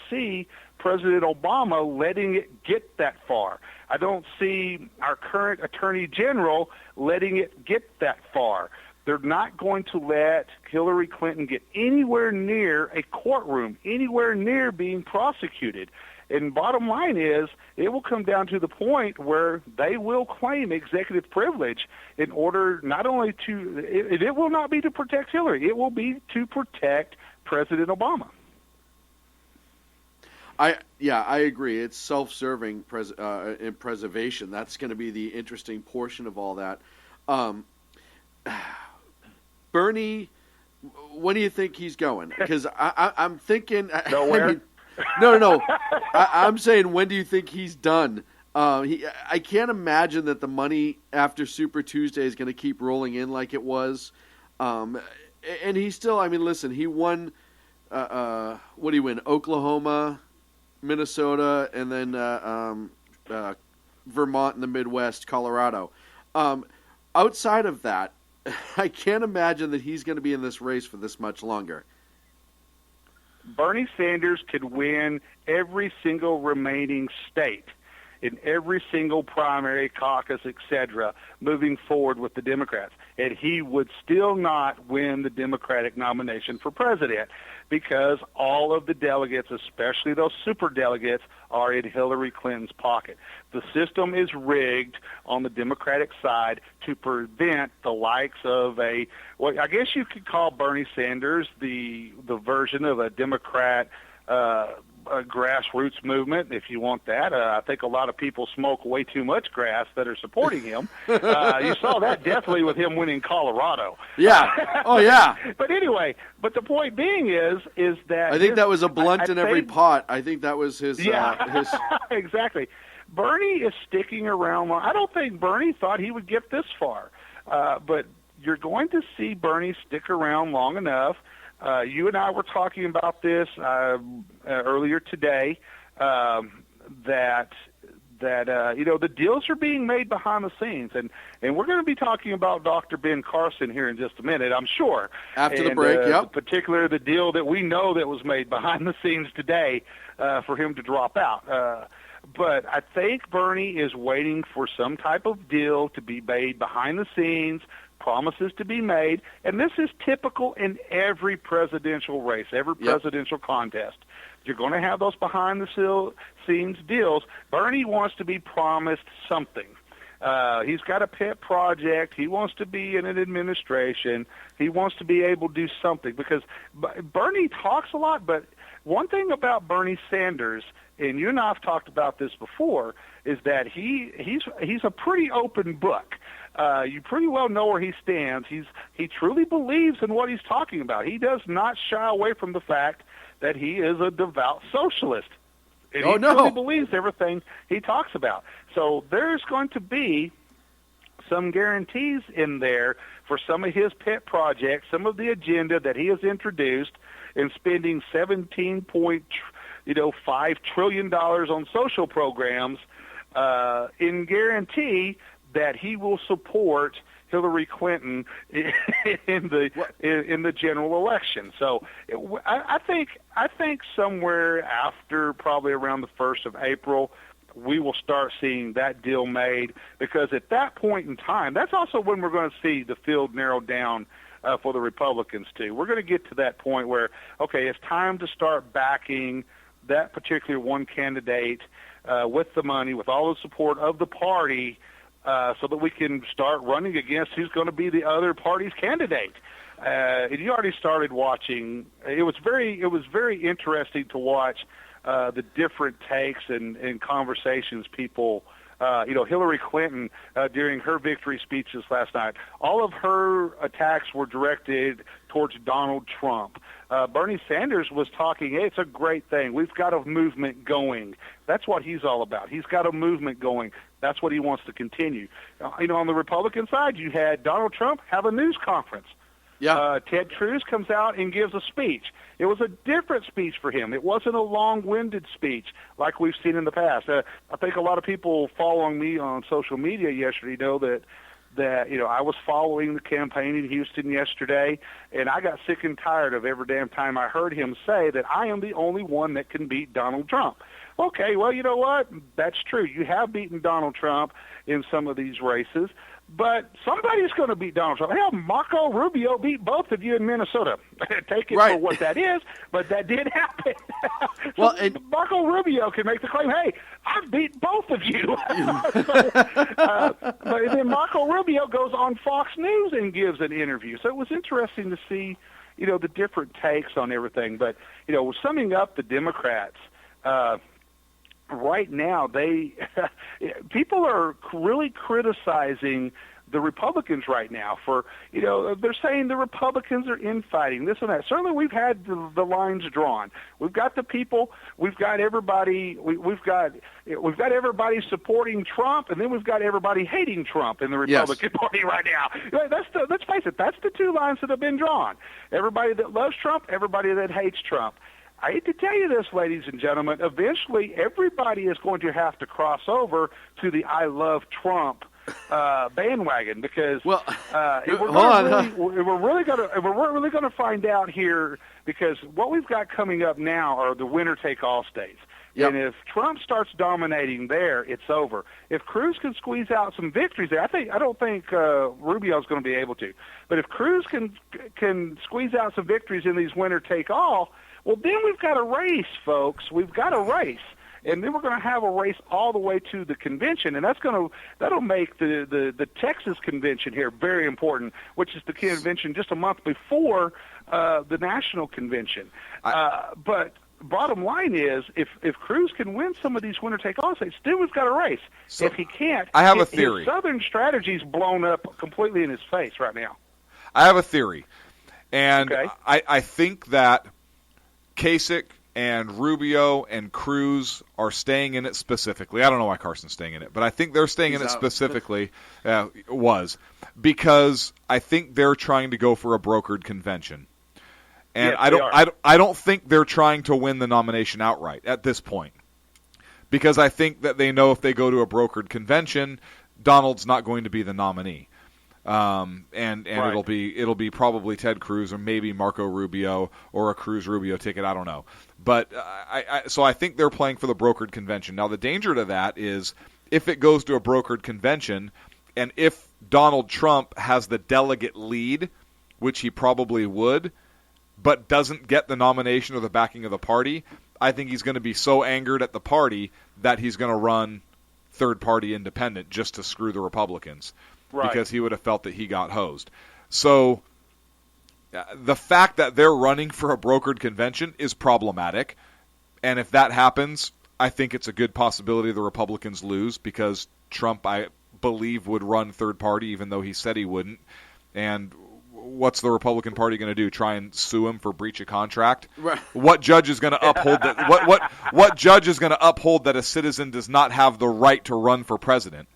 see President Obama letting it get that far. I don't see our current Attorney General letting it get that far. They're not going to let Hillary Clinton get anywhere near a courtroom, anywhere near being prosecuted. And bottom line is, it will come down to the point where they will claim executive privilege in order not only to, it will not be to protect Hillary, it will be to protect President Obama. I agree. It's self-serving in preservation. That's going to be the interesting portion of all that. Bernie, when do you think he's going? Because I'm thinking nowhere. No. I'm saying, when do you think he's done? I can't imagine that the money after Super Tuesday is going to keep rolling in like it was. And he still, listen, he won, what did he win? Oklahoma, Minnesota, and then Vermont in the Midwest, Colorado. Outside of that, I can't imagine that he's going to be in this race for this much longer. Bernie Sanders could win every single remaining state in every single primary, caucus, etc., moving forward with the Democrats. And he would still not win the Democratic nomination for president because all of the delegates, especially those super delegates, are in Hillary Clinton's pocket. The system is rigged on the Democratic side to prevent the likes of I guess you could call Bernie Sanders the version of a Democrat a grassroots movement, if you want that. I think a lot of people smoke way too much grass that are supporting him. You saw that definitely with him winning Colorado. Yeah. Oh, yeah. But anyway, the point being is that... I think that was a blunt in every pot. I think that was his... Yeah, exactly. Bernie is sticking around long. I don't think Bernie thought he would get this far. But you're going to see Bernie stick around long enough. You and I were talking about this earlier today, that the deals are being made behind the scenes, and we're going to be talking about Dr. Ben Carson here in just a minute, I'm sure. After the break, yep. In particular, the deal that we know that was made behind the scenes today for him to drop out. But I think Bernie is waiting for some type of deal to be made behind the scenes, promises to be made, and this is typical in every presidential race, every presidential contest. You're going to have those behind-the-scenes deals. Bernie wants to be promised something. He's got a pet project. He wants to be in an administration. He wants to be able to do something because Bernie talks a lot, but one thing about Bernie Sanders, and you and I have talked about this before, is that he's a pretty open book. You pretty well know where he stands. He truly believes in what he's talking about. He does not shy away from the fact that he is a devout socialist. And he truly believes everything he talks about. So there's going to be some guarantees in there for some of his pet projects, some of the agenda that he has introduced in spending $17.5 trillion on social programs in guarantee that he will support Hillary Clinton in the general election. So I think somewhere after probably around the 1st of April, we will start seeing that deal made, because at that point in time, that's also when we're going to see the field narrow down for the Republicans too. We're going to get to that point where, okay, it's time to start backing that particular one candidate with the money, with all the support of the party, so that we can start running against who's going to be the other party's candidate. And you already started watching. It was very interesting to watch the different takes and conversations people. Hillary Clinton during her victory speeches last night, all of her attacks were directed towards Donald Trump. Bernie Sanders was talking, hey, it's a great thing. We've got a movement going. That's what he's all about. He's got a movement going. That's what he wants to continue. On the Republican side, you had Donald Trump have a news conference. Yeah. Ted Cruz comes out and gives a speech. It was a different speech for him. It wasn't a long-winded speech like we've seen in the past. I think a lot of people following me on social media yesterday know that that, I was following the campaign in Houston yesterday, and I got sick and tired of every damn time I heard him say that I am the only one that can beat Donald Trump. Okay, well, you know what? That's true. You have beaten Donald Trump in some of these races, but somebody's going to beat Donald Trump. Hell, Marco Rubio beat both of you in Minnesota. Take it for what that is, but that did happen. Well, Marco Rubio can make the claim, hey, I beat both of you. But then Marco Rubio goes on Fox News and gives an interview. So it was interesting to see, the different takes on everything. But, summing up the Democrats, right now, people are really criticizing the Republicans right now for, they're saying the Republicans are infighting, this and that. Certainly we've had the lines drawn. We've got the people, we've got everybody, we've got everybody supporting Trump, and then we've got everybody hating Trump in the Republican Party right now. Let's face it, that's the two lines that have been drawn. Everybody that loves Trump, everybody that hates Trump. I hate to tell you this, ladies and gentlemen, eventually everybody is going to have to cross over to the I love Trump bandwagon, because we're really going to find out here, because what we've got coming up now are the winner-take-all states. Yep. And if Trump starts dominating there, it's over. If Cruz can squeeze out some victories there, I don't think Rubio's going to be able to. But if Cruz can squeeze out some victories in these winner-take-all, well, then we've got a race, folks. We've got a race. And then we're going to have a race all the way to the convention, and that'll make the Texas convention here very important, which is the convention just a month before the national convention. But bottom line is, if Cruz can win some of these winner-take-all states, then we've got a race. So if he can't, I have a theory. His Southern strategy's blown up completely in his face right now. I have a theory, and I think that Kasich and Rubio and Cruz are staying in it specifically. I don't know why Carson's staying in it, but I think they're staying in it specifically, because I think they're trying to go for a brokered convention. And yes, I don't think they're trying to win the nomination outright at this point, because I think that they know if they go to a brokered convention, Donald's not going to be the nominee. And it'll be probably Ted Cruz or maybe Marco Rubio or a Cruz-Rubio ticket. I don't know. But so I think they're playing for the brokered convention. Now, the danger to that is if it goes to a brokered convention and if Donald Trump has the delegate lead, which he probably would, but doesn't get the nomination or the backing of the party, I think he's going to be so angered at the party that he's going to run third-party independent just to screw the Republicans. Right. Because he would have felt that he got hosed. So the fact that they're running for a brokered convention is problematic. And if that happens, I think it's a good possibility the Republicans lose, because Trump, I believe, would run third party even though he said he wouldn't. And what's the Republican Party going to do? Try and sue him for breach of contract? Right. What judge is going to uphold that? What judge is going to uphold that a citizen does not have the right to run for president?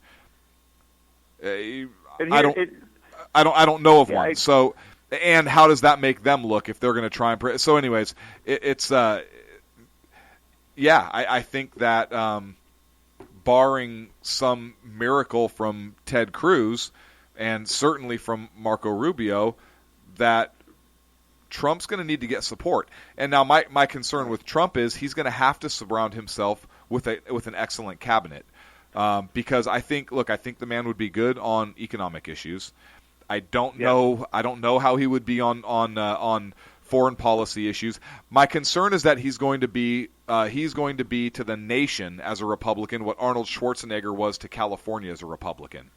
I don't know of one. So, and how does that make them look if they're going to try and? So, anyways, I think that barring some miracle from Ted Cruz and certainly from Marco Rubio, that Trump's going to need to get support. And now my concern with Trump is he's going to have to surround himself with an excellent cabinet. Because I think the man would be good on economic issues. I don't know how he would be on foreign policy issues. My concern is that he's going to be to the nation as a Republican what Arnold Schwarzenegger was to California as a Republican.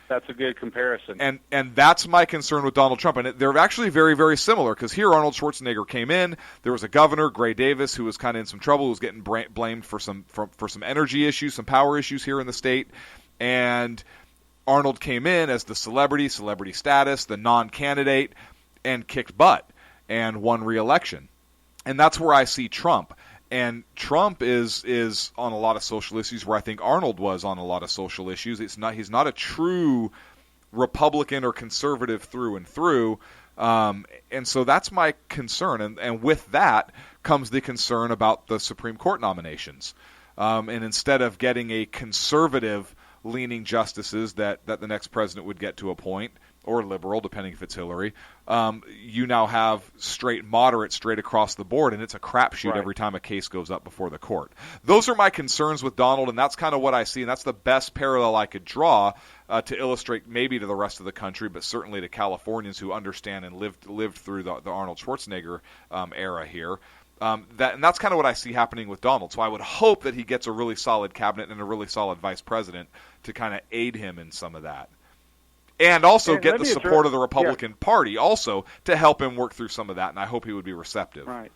That's a good comparison. And that's my concern with Donald Trump. And they're actually very, very similar, because here Arnold Schwarzenegger came in. There was a governor, Gray Davis, who was kind of in some trouble, who was getting blamed for some energy issues, some power issues here in the state. And Arnold came in as the celebrity status, the non-candidate, and kicked butt and won re-election. And that's where I see Trump. And Trump is on a lot of social issues where I think Arnold was on a lot of social issues. He's not a true Republican or conservative through and through. And so that's my concern. And with that comes the concern about the Supreme Court nominations. And instead of getting a conservative leaning justices that the next president would get to appoint, or liberal, depending if it's Hillary. You now have straight moderate straight across the board, and it's a crapshoot every time a case goes up before the court. Those are my concerns with Donald, and that's kind of what I see, and that's the best parallel I could draw to illustrate maybe to the rest of the country, but certainly to Californians who understand and lived through the Arnold Schwarzenegger era here. And that's kind of what I see happening with Donald. So I would hope that he gets a really solid cabinet and a really solid vice president to kind of aid him in some of that. And also get the support of the Republican Party also to help him work through some of that, and I hope he would be receptive. Right.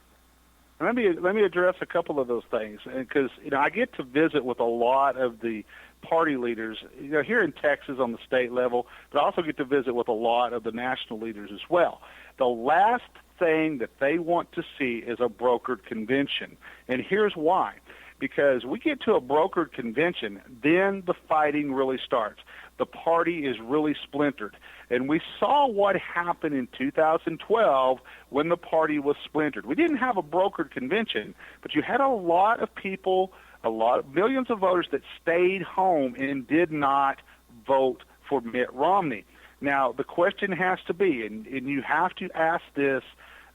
And let me address a couple of those things, because I get to visit with a lot of the party leaders, here in Texas on the state level, but I also get to visit with a lot of the national leaders as well. The last thing that they want to see is a brokered convention, and here's why. Because we get to a brokered convention, then the fighting really starts. The party is really splintered. And we saw what happened in 2012 when the party was splintered. We didn't have a brokered convention, but you had a lot of people, millions of voters that stayed home and did not vote for Mitt Romney. Now, the question has to be, and you have to ask this,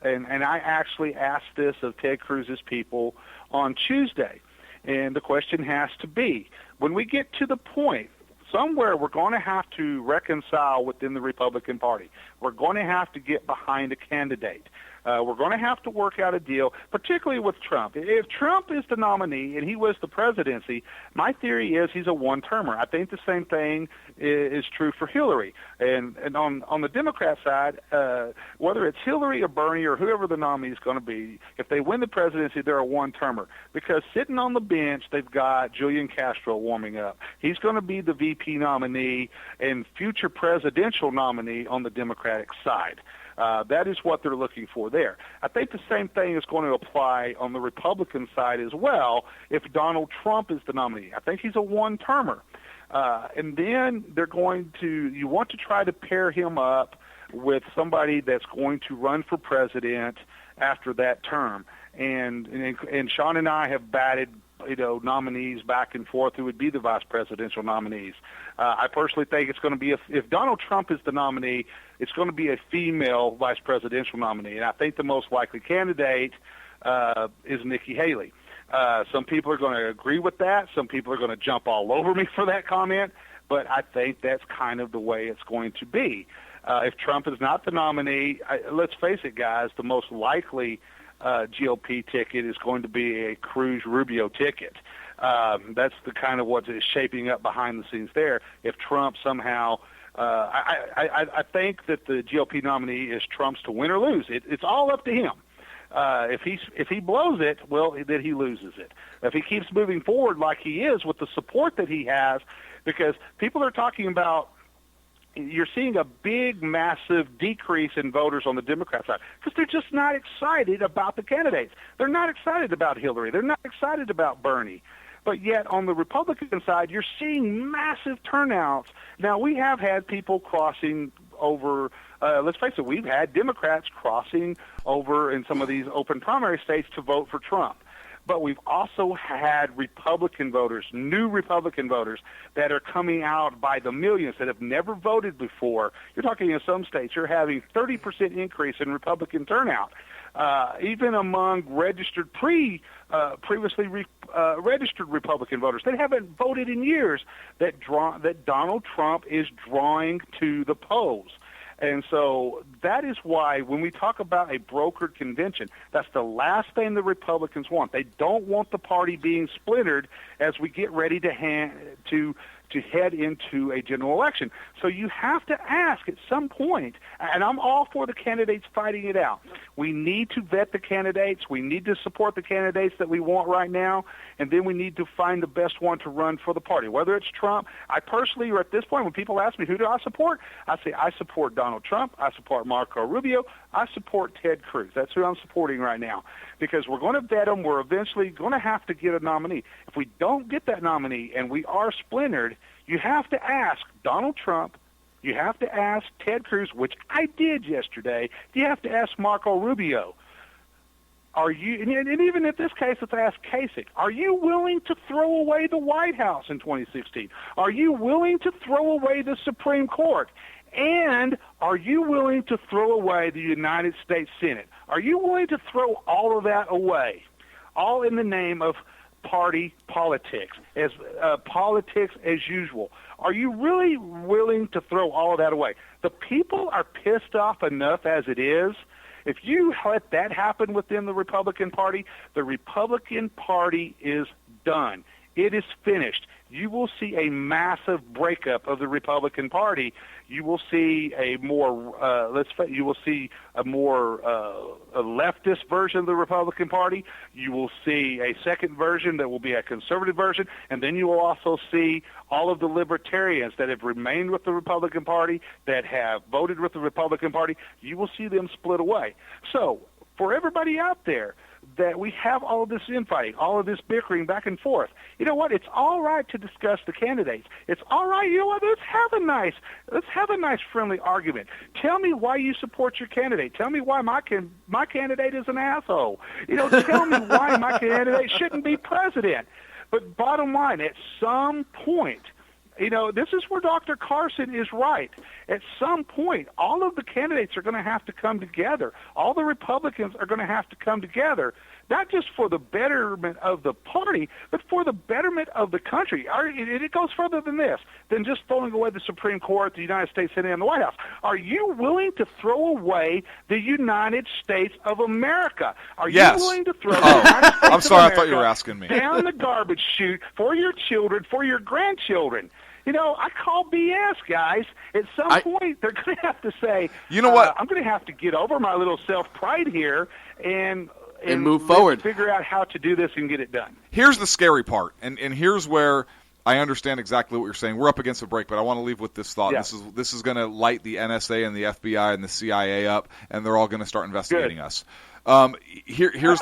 and I actually asked this of Ted Cruz's people on Tuesday, and the question has to be, when we get to the point, somewhere we're going to have to reconcile within the Republican Party. We're going to have to get behind a candidate. We're going to have to work out a deal, particularly with Trump. If Trump is the nominee and he was the presidency, my theory is he's a one-termer. I think the same thing is true for Hillary. And on the Democrat side, whether it's Hillary or Bernie or whoever the nominee is going to be, if they win the presidency, they're a one-termer. Because sitting on the bench, they've got Julian Castro warming up. He's going to be the VP nominee and future presidential nominee on the Democratic side. That is what they're looking for there. I think the same thing is going to apply on the Republican side as well if Donald Trump is the nominee. I think he's a one-termer. And then you want to try to pair him up with somebody that's going to run for president after that term. And Sean and I have batted nominees back and forth who would be the vice presidential nominees. I personally think it's going to be, if Donald Trump is the nominee, it's going to be a female vice presidential nominee. And I think the most likely candidate is Nikki Haley. Some people are going to agree with that. Some people are going to jump all over me for that comment. But I think that's kind of the way it's going to be. If Trump is not the nominee, let's face it, guys, the most likely GOP ticket is going to be a Cruz-Rubio ticket. That's the kind of what is shaping up behind the scenes there. If Trump somehow, I think that the GOP nominee is Trump's to win or lose. It's all up to him. If he blows it, well, then he loses it. If he keeps moving forward like he is with the support that he has, because people are talking about, you're seeing a big, massive decrease in voters on the Democrat side because they're just not excited about the candidates. They're not excited about Hillary. They're not excited about Bernie. But yet on the Republican side, you're seeing massive turnouts. Now, we have had people crossing over, let's face it, we've had Democrats crossing over in some of these open primary states to vote for Trump. But we've also had Republican voters, new Republican voters, that are coming out by the millions that have never voted before. You're talking in some states, you're having 30% increase in Republican turnout. Even among registered previously registered Republican voters that haven't voted in years, that Donald Trump is drawing to the polls. And so that is why when we talk about a brokered convention, that's the last thing the Republicans want. They don't want the party being splintered as we get ready to head into a general election. So you have to ask at some point, and I'm all for the candidates fighting it out. We need to vet the candidates. We need to support the candidates that we want right now, and then we need to find the best one to run for the party. Whether it's Trump, I personally, or at this point, when people ask me who do I support, I say I support Donald Trump, I support Marco Rubio, I support Ted Cruz. That's who I'm supporting right now because we're going to vet them. We're eventually going to have to get a nominee. If we don't get that nominee and we are splintered, you have to ask Donald Trump, you have to ask Ted Cruz, which I did yesterday, you have to ask Marco Rubio, Are you, and even in this case, let's ask Kasich, are you willing to throw away the White House in 2016? Are you willing to throw away the Supreme Court? And are you willing to throw away the United States Senate? Are you willing to throw all of that away, all in the name of party politics, as politics as usual? Are you really willing to throw all of that away? The people are pissed off enough as it is. If you let that happen within the Republican Party is done. It is finished. You will see a massive breakup of the Republican Party. You will see a more a leftist version of the Republican Party. You will see a second version that will be a conservative version, and then you will also see all of the libertarians that have remained with the Republican Party, that have voted with the Republican Party. You will see them split away. So, for everybody out there, that we have all of this infighting, all of this bickering back and forth. You know what? It's all right to discuss the candidates. It's all right. You know what? Let's have a nice friendly argument. Tell me why you support your candidate. Tell me why my candidate is an asshole. You know, tell me why my candidate shouldn't be president. But bottom line, at some point, you know, this is where Dr. Carson is right. At some point, all of the candidates are going to have to come together. All the Republicans are going to have to come together, not just for the betterment of the party, but for the betterment of the country. It goes further than this, than just throwing away the Supreme Court, the United States Senate, and the White House. Are you willing to throw away the United States of America? Are you willing to throw the United States I'm sorry, of America I thought you were asking me. down the garbage chute for your children, for your grandchildren? You know, I call BS, guys. At some point, they're going to have to say, you know what? I'm going to have to get over my little self-pride here and move forward. Figure out how to do this and get it done. Here's the scary part, and here's where I understand exactly what you're saying. We're up against a break, but I want to leave with this thought. Yeah. This is going to light the NSA and the FBI and the CIA up, and they're all going to start investigating us. Here's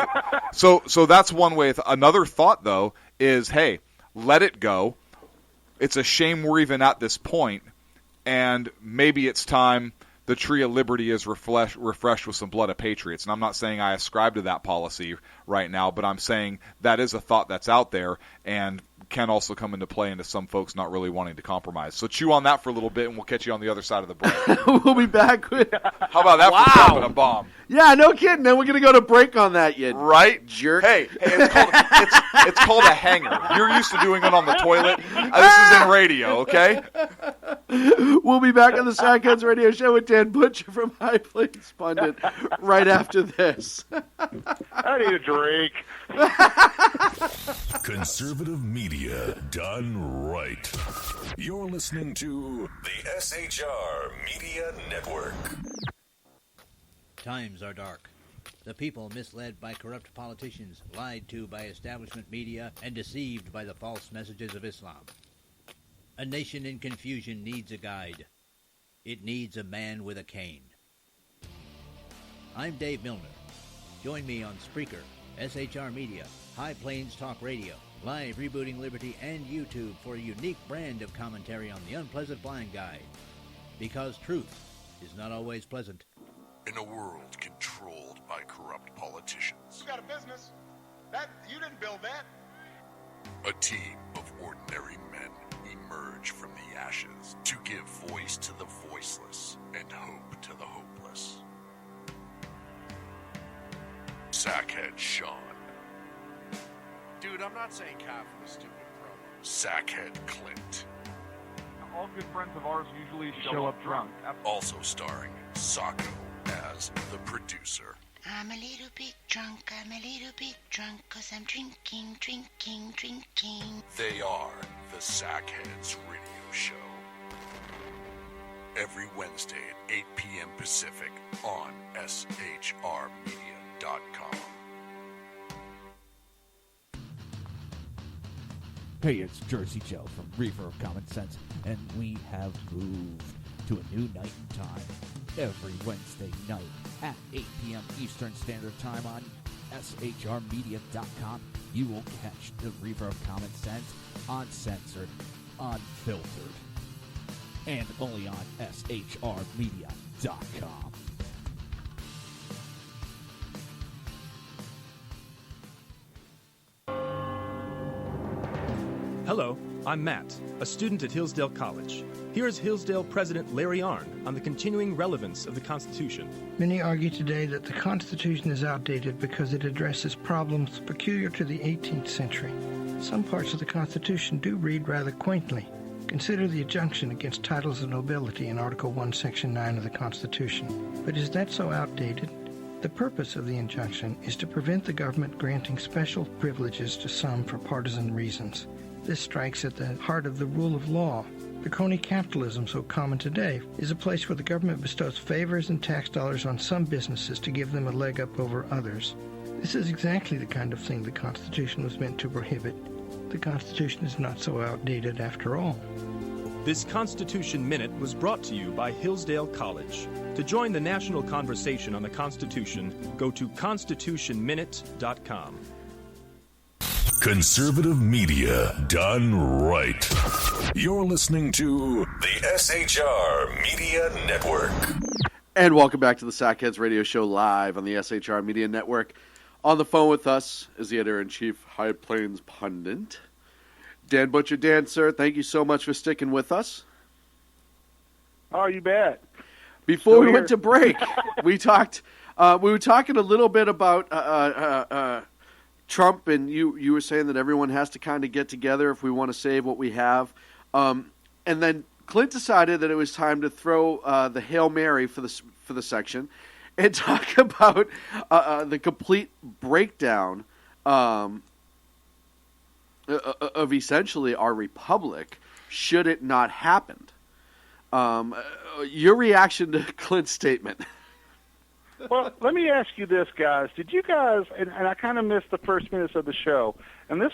so that's one way. Another thought, though, is, hey, let it go. It's a shame we're even at this point, and maybe it's time the tree of liberty is refreshed with some blood of patriots. And I'm not saying I ascribe to that policy right now, but I'm saying that is a thought that's out there and can also come into play into some folks not really wanting to compromise. So chew on that for a little bit, and we'll catch you on the other side of the break. We'll be back with... How about that for dropping a bomb? Yeah, no kidding. Then we're going to go to break on that, you right? Jerk. Hey, it's called a hanger. You're used to doing it on the toilet. This is in radio, okay? We'll be back on the Sidecuts Radio Show with Dan Butcher from High Plains Pundit right after this. I need a drink. Conservative media done right. You're listening to the SHR Media Network. Times are dark. The people misled by corrupt politicians, lied to by establishment media, and deceived by the false messages of Islam. A nation in confusion needs a guide. It needs a man with a cane. I'm Dave Milner. Join me on Spreaker, SHR Media, High Plains Talk Radio, Live Rebooting Liberty, and YouTube for a unique brand of commentary on the unpleasant blind guide. Because truth is not always pleasant. In a world controlled by corrupt politicians, You got a business. You didn't build that. a team of ordinary men emerge from the ashes to give voice to the voiceless and hope to the hopeless. Sackhead Sean. Dude, I'm not saying cow for the stupid promo. Sackhead Clint. All good friends of ours usually show up drunk. Also starring Sacco as the producer. I'm a little bit drunk, 'cause I'm drinking. They are the Sackheads Radio Show. Every Wednesday at 8 p.m. Pacific on shrmedia.com. Hey, it's Jersey Joe from Reefer of Common Sense, and we have moved to a new night and time. Every Wednesday night at 8 p.m. Eastern Standard Time on shrmedia.com, you will catch the Reefer of Common Sense uncensored, unfiltered, and only on shrmedia.com. Hello, I'm Matt, a student at Hillsdale College. Here is Hillsdale President Larry Arnn on the continuing relevance of the Constitution. Many argue today that the Constitution is outdated because it addresses problems peculiar to the 18th century. Some parts of the Constitution do read rather quaintly. Consider the injunction against titles of nobility in Article 1, Section 9 of the Constitution. But is that so outdated? The purpose of the injunction is to prevent the government granting special privileges to some for partisan reasons. This strikes at the heart of the rule of law. The crony capitalism so common today is a place where the government bestows favors and tax dollars on some businesses to give them a leg up over others. This is exactly the kind of thing the Constitution was meant to prohibit. The Constitution is not so outdated after all. This Constitution Minute was brought to you by Hillsdale College. To join the national conversation on the Constitution, go to constitutionminute.com. Conservative media done right. You're listening to the SHR Media Network. And welcome back to the Sackheads Radio Show live on the SHR Media Network. On the phone with us is the editor-in-chief, High Plains Pundit, Dan Butcher. Dan, sir, thank you so much for sticking with us. Oh, you bet. Before we went to break, we were talking a little bit about Trump, and you were saying that everyone has to kind of get together if we want to save what we have. And then Clint decided that it was time to throw the Hail Mary for the section and talk about the complete breakdown of essentially our republic should it not happen. Your reaction to Clint's statement? Well, let me ask you this, guys. Did you guys? And I kind of missed the first minutes of the show, and this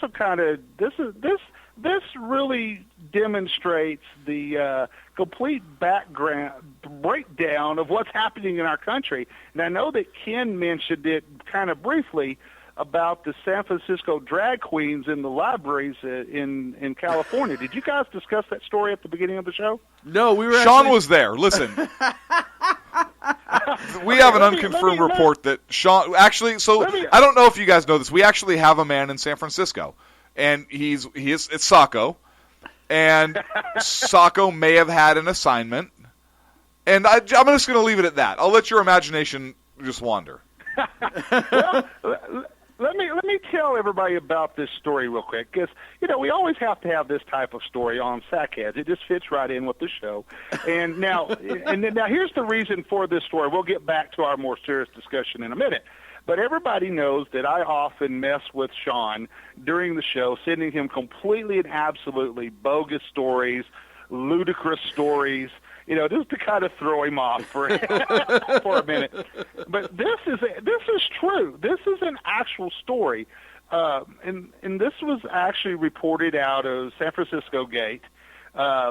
really demonstrates the complete breakdown of what's happening in our country. And I know that Ken mentioned it kind of briefly about the San Francisco drag queens in the libraries in California. Did you guys discuss that story at the beginning of the show? No, we were. Sean was there. Listen, we have an unconfirmed report that Sean actually. So I don't know if you guys know this. We actually have a man in San Francisco, and it's Sacco, and Sacco may have had an assignment, and I'm just going to leave it at that. I'll let your imagination just wander. Well, let me tell everybody about this story real quick, because we always have to have this type of story on Sackheads. It just fits right in with the show. And now here's the reason for this story. We'll get back to our more serious discussion in a minute. But everybody knows that I often mess with Sean during the show, sending him completely and absolutely bogus stories, ludicrous stories, just to kind of throw him off for a minute. But this is true. This is an actual story, and this was actually reported out of San Francisco Gate,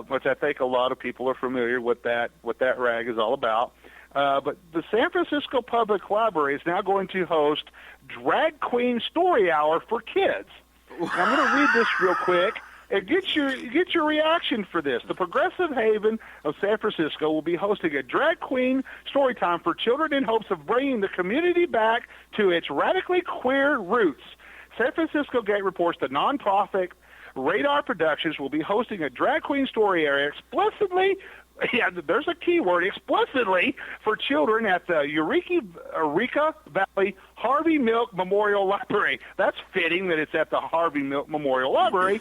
which I think a lot of people are familiar with that rag is all about. But the San Francisco Public Library is now going to host Drag Queen Story Hour for kids. Now, I'm going to read this real quick. And get your reaction for this. The Progressive Haven of San Francisco will be hosting a drag queen story time for children in hopes of bringing the community back to its radically queer roots. San Francisco Gate reports the nonprofit Radar Productions will be hosting a drag queen story area explicitly. Yeah, there's a key word, explicitly, for children at the Eureka Valley Harvey Milk Memorial Library. That's fitting that it's at the Harvey Milk Memorial Library.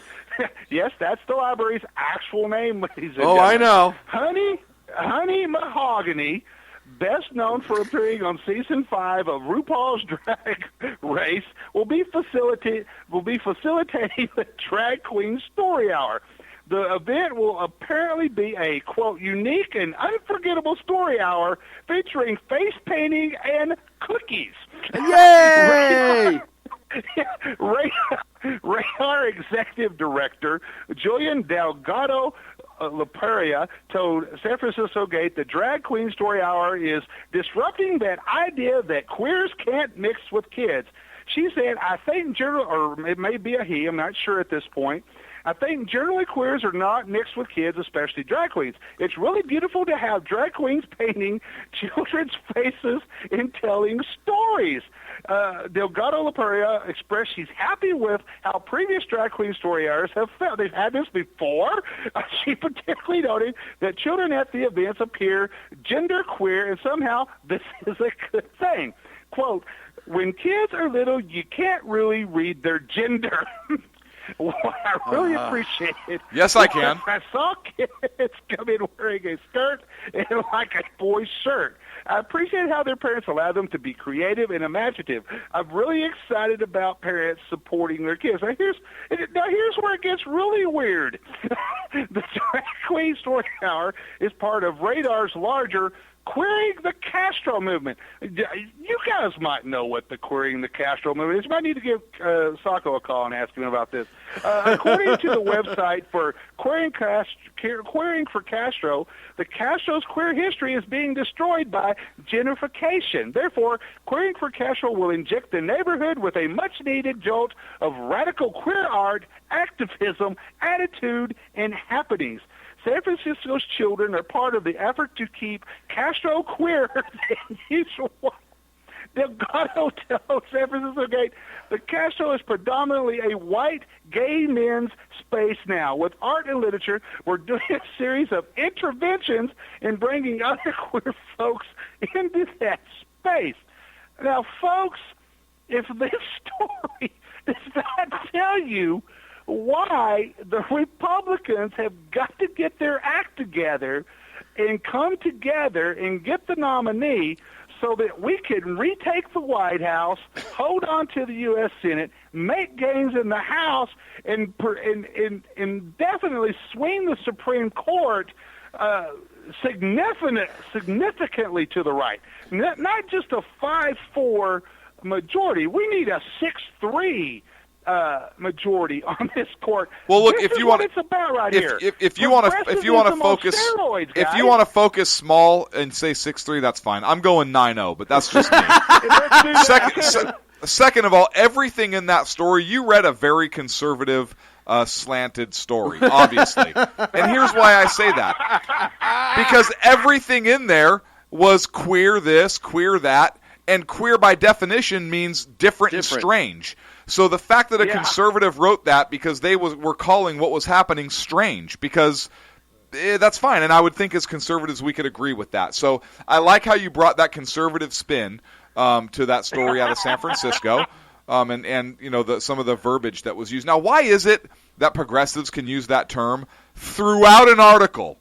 Yes, that's the library's actual name, ladies and gentlemen. I know. Honey Mahogany, best known for appearing on season 5 of RuPaul's Drag Race, will be facilitating the Drag Queen Story Hour. The event will apparently be a, quote, unique and unforgettable story hour featuring face painting and cookies. Yay! Radar Executive Director Julian Delgado LaPeria told San Francisco Gate the Drag Queen Story Hour is disrupting that idea that queers can't mix with kids. She said, I think general, or it may be a he, I'm not sure at this point, I think generally queers are not mixed with kids, especially drag queens. It's really beautiful to have drag queens painting children's faces and telling stories. Delgado La Peria expressed she's happy with how previous drag queen storytellers have felt. They've had this before. She particularly noted that children at the events appear genderqueer, and somehow this is a good thing. Quote, when kids are little, you can't really read their gender. What I really appreciate it. Yes, I can. I saw kids come in wearing a skirt and like a boy's shirt. I appreciate how their parents allow them to be creative and imaginative. I'm really excited about parents supporting their kids. Now here's where it gets really weird. The Drag Queen Story Hour is part of Radar's larger Queering the Castro movement. You guys might know what the Queering the Castro movement is. You might need to give Sacco a call and ask him about this. According to the website for Queering for Castro, the Castro's queer history is being destroyed by gentrification. Therefore, Queering for Castro will inject the neighborhood with a much-needed jolt of radical queer art, activism, attitude, and happenings. San Francisco's children are part of the effort to keep Castro queerer than usual. Delgado tells San Francisco Gate, the Castro is predominantly a white gay men's space now. With art and literature, we're doing a series of interventions in bringing other queer folks into that space. Now, folks, if this story does not tell you why the Republicans have got to get their act together and come together and get the nominee so that we can retake the White House, hold on to the U.S. Senate, make gains in the House, and definitely swing the Supreme Court significantly to the right. Not just a 5-4 majority. We need a 6-3 majority on this court. Well, look, this if is you what want, it's about right here. If you want to focus, steroids, if you want to focus small and say 6-3, that's fine. I'm going 9-0, but that's just me. Second of all, everything in that story, you read a very conservative, slanted story, obviously, and here's why I say that: because everything in there was queer this, queer that, and queer by definition means different. And strange. So the fact that a conservative wrote that because they were calling what was happening strange, because that's fine. And I would think as conservatives we could agree with that. So I like how you brought that conservative spin to that story out of San Francisco, and you know some of the verbiage that was used. Now, why is it that progressives can use that term throughout an article?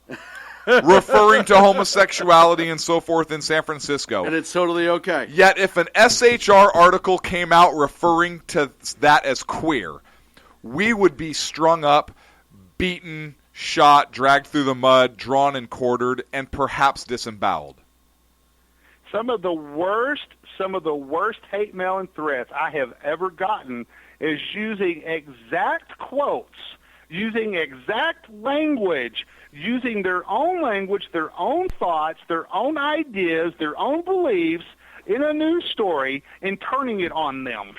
Referring to homosexuality and so forth in San Francisco. And it's totally okay. Yet if an SHR article came out referring to that as queer, we would be strung up, beaten, shot, dragged through the mud, drawn and quartered, and perhaps disemboweled. Some of the worst hate mail and threats I have ever gotten is using exact quotes, using exact language, using their own language, their own thoughts, their own ideas, their own beliefs in a news story and turning it on them.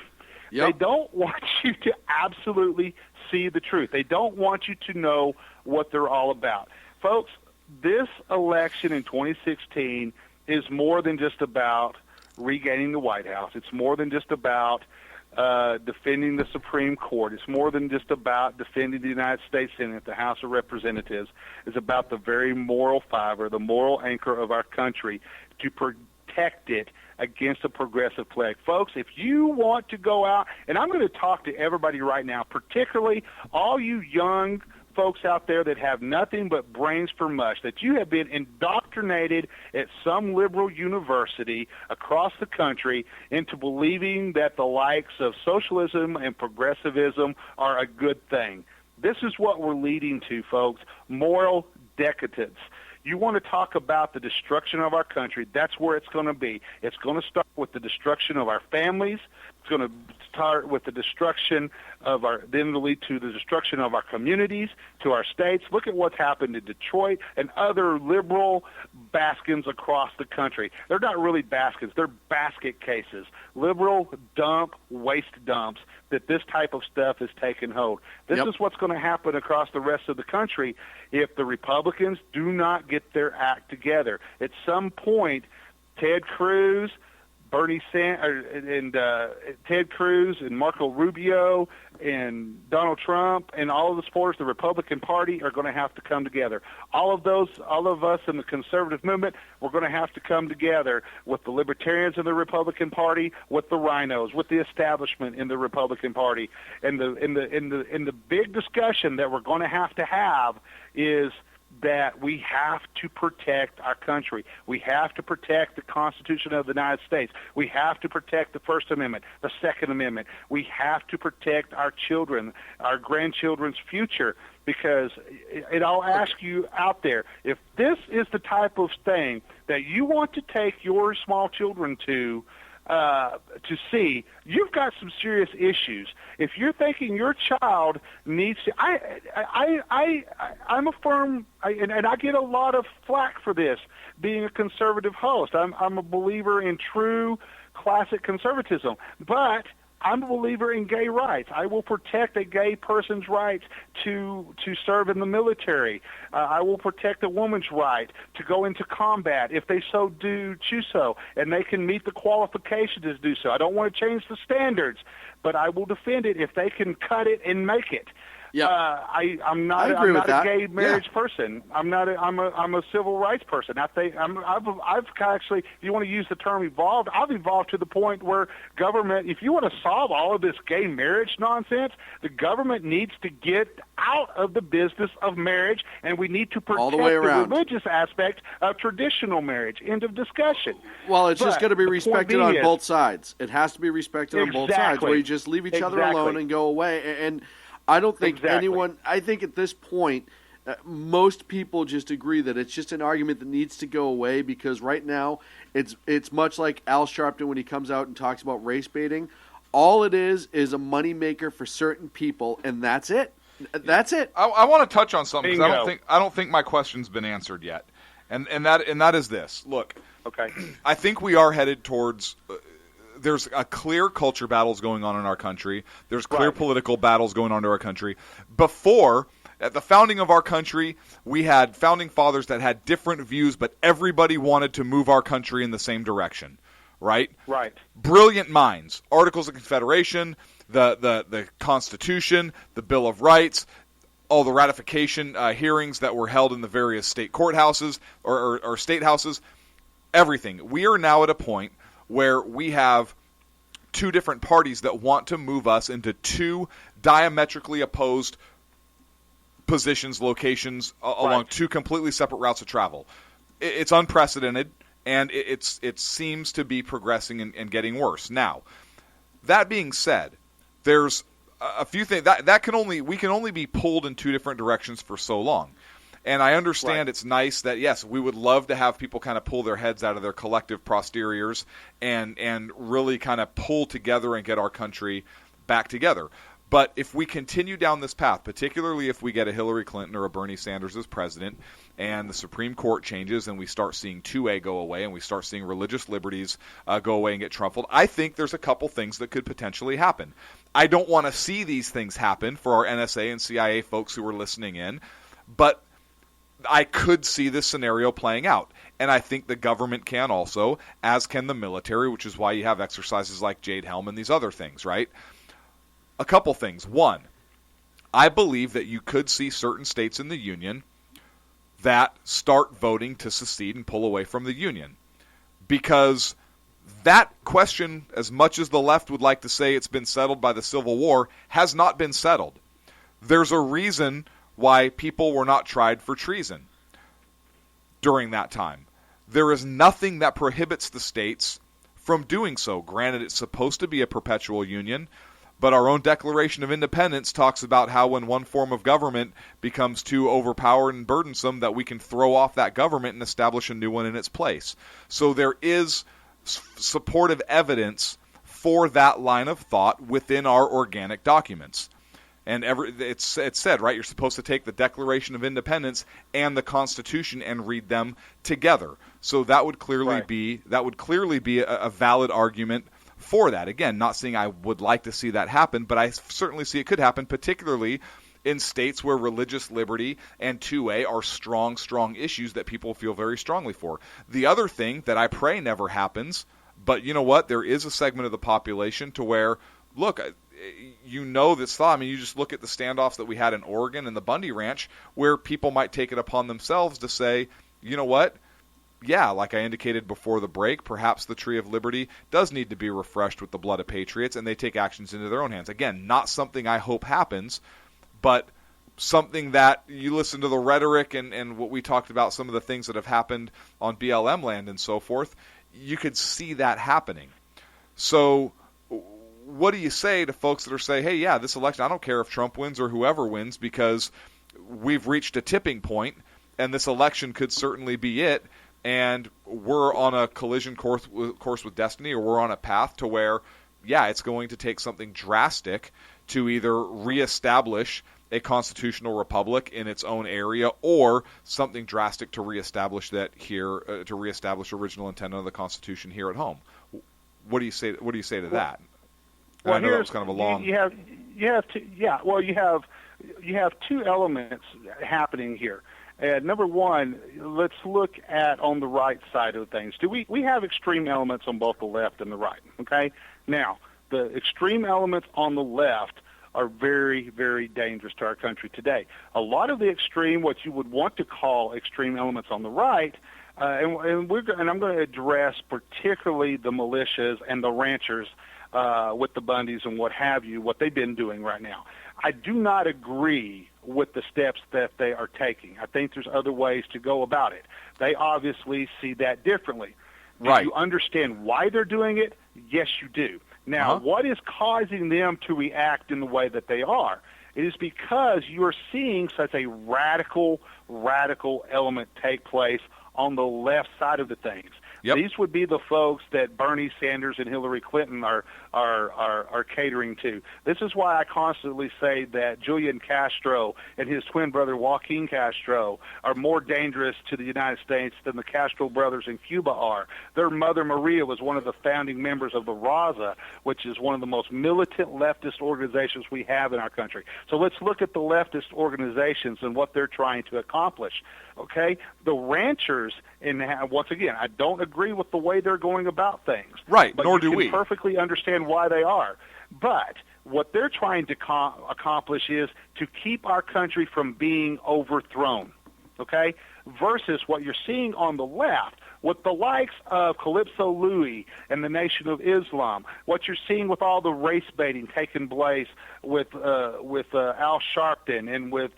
Yep. They don't want you to absolutely see the truth. They don't want you to know what they're all about. Folks, this election in 2016 is more than just about regaining the White House. It's more than just about defending the Supreme Court. It's more than just about defending the United States Senate, the House of Representatives. It's about the very moral fiber, the moral anchor of our country, to protect it against a progressive plague. Folks, if you want to go out, and I'm going to talk to everybody right now, particularly all you young folks out there that have nothing but brains for mush, that you have been indoctrinated at some liberal university across the country into believing that the likes of socialism and progressivism are a good thing. This is what we're leading to, folks, moral decadence. You want to talk about the destruction of our country, that's where it's going to be. It's going to start with the destruction of our families. It's going to start with the destruction of then lead to the destruction of our communities, to our states. Look at what's happened in Detroit and other liberal baskins across the country. They're not really baskins. They're basket cases. Liberal waste dumps that this type of stuff is taking hold. This is what's going to happen across the rest of the country if the Republicans do not get their act together. At some point, Ted Cruz, Ted Cruz and Marco Rubio and Donald Trump and all of the supporters of the Republican Party are going to have to come together. All of us in the conservative movement, we're going to have to come together with the libertarians in the Republican Party, with the rhinos, with the establishment in the Republican Party. And the big discussion that we're going to have is that we have to protect our country. We have to protect the Constitution of the United States. We have to protect the First Amendment, the Second Amendment. We have to protect our children, our grandchildren's future, because I'll ask you out there, if this is the type of thing that you want to take your small children to see, you've got some serious issues. If you're thinking your child needs to, I'm a firm, and I get a lot of flack for this, being a conservative host. I'm a believer in true classic conservatism, but I'm a believer in gay rights. I will protect a gay person's rights to serve in the military. I will protect a woman's right to go into combat if they so choose so, and they can meet the qualifications to do so. I don't want to change the standards, but I will defend it if they can cut it and make it. Yeah, I'm not a gay marriage person. I'm a civil rights person. I've actually, if you want to use the term evolved, I've evolved to the point where government, if you want to solve all of this gay marriage nonsense, the government needs to get out of the business of marriage, and we need to protect the religious aspect of traditional marriage. End of discussion. Well, it's just going to be respected on both sides. It has to be respected on both sides, where you just leave each other alone and go away. And I don't think anyone – I think at this point most people just agree that it's just an argument that needs to go away, because right now it's much like Al Sharpton when he comes out and talks about race baiting. All it is a moneymaker for certain people, and that's it. That's it. I want to touch on something because I don't think my question's been answered yet, and that is this. Look, okay, I think we are headed towards there's a clear culture battles going on in our country. There's clear political battles going on in our country. Before, at the founding of our country, we had founding fathers that had different views, but everybody wanted to move our country in the same direction, right? Right. Brilliant minds. Articles of Confederation, the Constitution, the Bill of Rights, all the ratification hearings that were held in the various state courthouses or state houses, everything. We are now at a point where we have two different parties that want to move us into two diametrically opposed positions, locations, along two completely separate routes of travel. It's unprecedented, and it seems to be progressing and getting worse. Now, that being said, there's a few things we can only be pulled in two different directions for so long. And I understand it's nice that, yes, we would love to have people kind of pull their heads out of their collective posteriors and really kind of pull together and get our country back together. But if we continue down this path, particularly if we get a Hillary Clinton or a Bernie Sanders as president and the Supreme Court changes and we start seeing 2A go away and we start seeing religious liberties go away and get trampled, I think there's a couple things that could potentially happen. I don't want to see these things happen for our NSA and CIA folks who are listening in, but I could see this scenario playing out. And I think the government can also, as can the military, which is why you have exercises like Jade Helm and these other things, right? A couple things. One, I believe that you could see certain states in the Union that start voting to secede and pull away from the Union. Because that question, as much as the left would like to say it's been settled by the Civil War, has not been settled. There's a reason why people were not tried for treason during that time. There is nothing that prohibits the states from doing so. Granted, it's supposed to be a perpetual union, but our own Declaration of Independence talks about how when one form of government becomes too overpowered and burdensome that we can throw off that government and establish a new one in its place. So there is supportive evidence for that line of thought within our organic documents. And it's said, right, you're supposed to take the Declaration of Independence and the Constitution and read them together. So that would clearly be a valid argument for that. Again, not saying I would like to see that happen, but I certainly see it could happen, particularly in states where religious liberty and 2A are strong issues that people feel very strongly for. The other thing that I pray never happens, but you know what? There is a segment of the population to where, look, you know this thought. I mean, you just look at the standoffs that we had in Oregon and the Bundy Ranch, where people might take it upon themselves to say, you know what? Yeah, like I indicated before the break, perhaps the Tree of Liberty does need to be refreshed with the blood of patriots, and they take actions into their own hands. Again, not something I hope happens, but something that you listen to the rhetoric and what we talked about, some of the things that have happened on BLM land and so forth, you could see that happening. So what do you say to folks that are saying, hey, yeah, this election, I don't care if Trump wins or whoever wins, because we've reached a tipping point, and this election could certainly be it, and we're on a collision course with destiny, or we're on a path to where, yeah, it's going to take something drastic to either reestablish a constitutional republic in its own area, or something drastic to reestablish that here, to reestablish original intent of the Constitution here at home. What do you say? What do you say to that? Well, I know that was kind of a long. You have two elements happening here. Number one, let's look at on the right side of things. We have extreme elements on both the left and the right? Okay. Now, the extreme elements on the left are very, very dangerous to our country today. A lot of the extreme, what you would want to call extreme elements on the right, and I'm going to address particularly the militias and the ranchers with the Bundys and what have you, what they've been doing right now. I do not agree with the steps that they are taking. I think there's other ways to go about it. They obviously see that differently. Right. Do you understand why they're doing it? Yes, you do. Now, what is causing them to react in the way that they are? It is because you're seeing such a radical element take place on the left side of the things. Yep. These would be the folks that Bernie Sanders and Hillary Clinton are catering to. This is why I constantly say that Julian Castro and his twin brother Joaquin Castro are more dangerous to the United States than the Castro brothers in Cuba are. Their mother Maria was one of the founding members of the Raza, which is one of the most militant leftist organizations we have in our country. So let's look at the leftist organizations and what they're trying to accomplish. Okay, the ranchers, and once again, I don't agree with the way they're going about things. Right, but nor do you we. can perfectly understand why they are. But what they're trying to accomplish is to keep our country from being overthrown. Okay, versus what you're seeing on the left, with the likes of Calypso Louis and the Nation of Islam, what you're seeing with all the race baiting taking place with Al Sharpton and with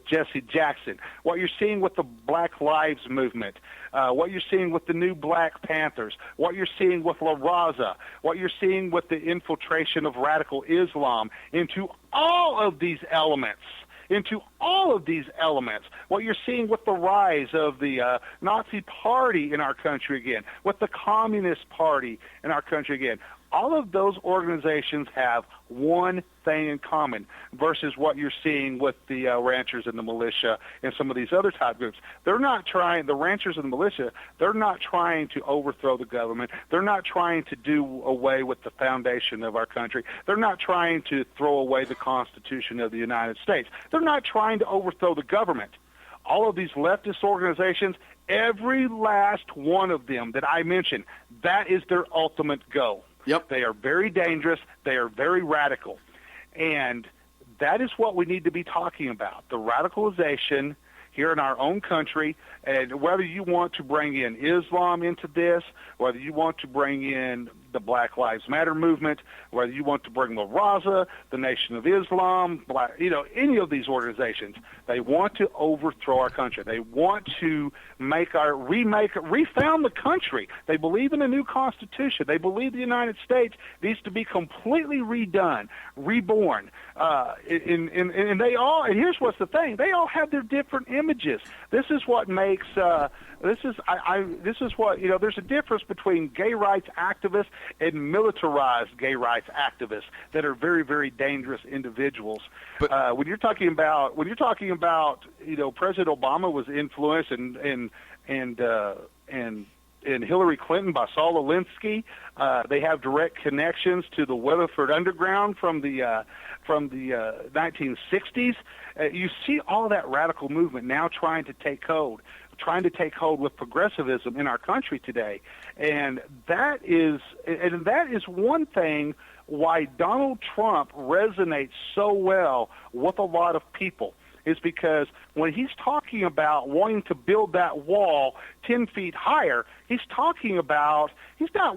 Jesse Jackson, what you're seeing with the Black Lives Movement, what you're seeing with the new Black Panthers, what you're seeing with La Raza, what you're seeing with the infiltration of radical Islam into all of these elements. What you're seeing with the rise of the Nazi Party in our country again, with the Communist Party in our country again, all of those organizations have one thing in common versus what you're seeing with the ranchers and the militia and some of these other type groups. They're not trying, the ranchers and the militia, they're not trying to overthrow the government. They're not trying to do away with the foundation of our country. They're not trying to throw away the Constitution of the United States. They're not trying to overthrow the government. All of these leftist organizations, every last one of them that I mentioned, that is their ultimate goal. Yep. They are very dangerous. They are very radical. And that is what we need to be talking about, the radicalization here in our own country. And whether you want to bring in Islam into this, whether you want to bring in the Black Lives Matter movement, whether you want to bring the Raza, the Nation of Islam, any of these organizations, they want to overthrow our country. They want to refound the country. They believe in a new constitution. They believe the United States needs to be completely redone, reborn. And here's what's the thing: they all have their different images. This is what makes. This is what there's a difference between gay rights activists and militarized gay rights activists that are very, very dangerous individuals. But when you're talking about President Obama was influenced and Hillary Clinton by Saul Alinsky, they have direct connections to the Weatherford Underground from the 1960s. You see all that radical movement now trying to take hold with progressivism in our country today, and that is one thing why Donald Trump resonates so well with a lot of people. Is because when he's talking about wanting to build that wall 10 feet higher, he's not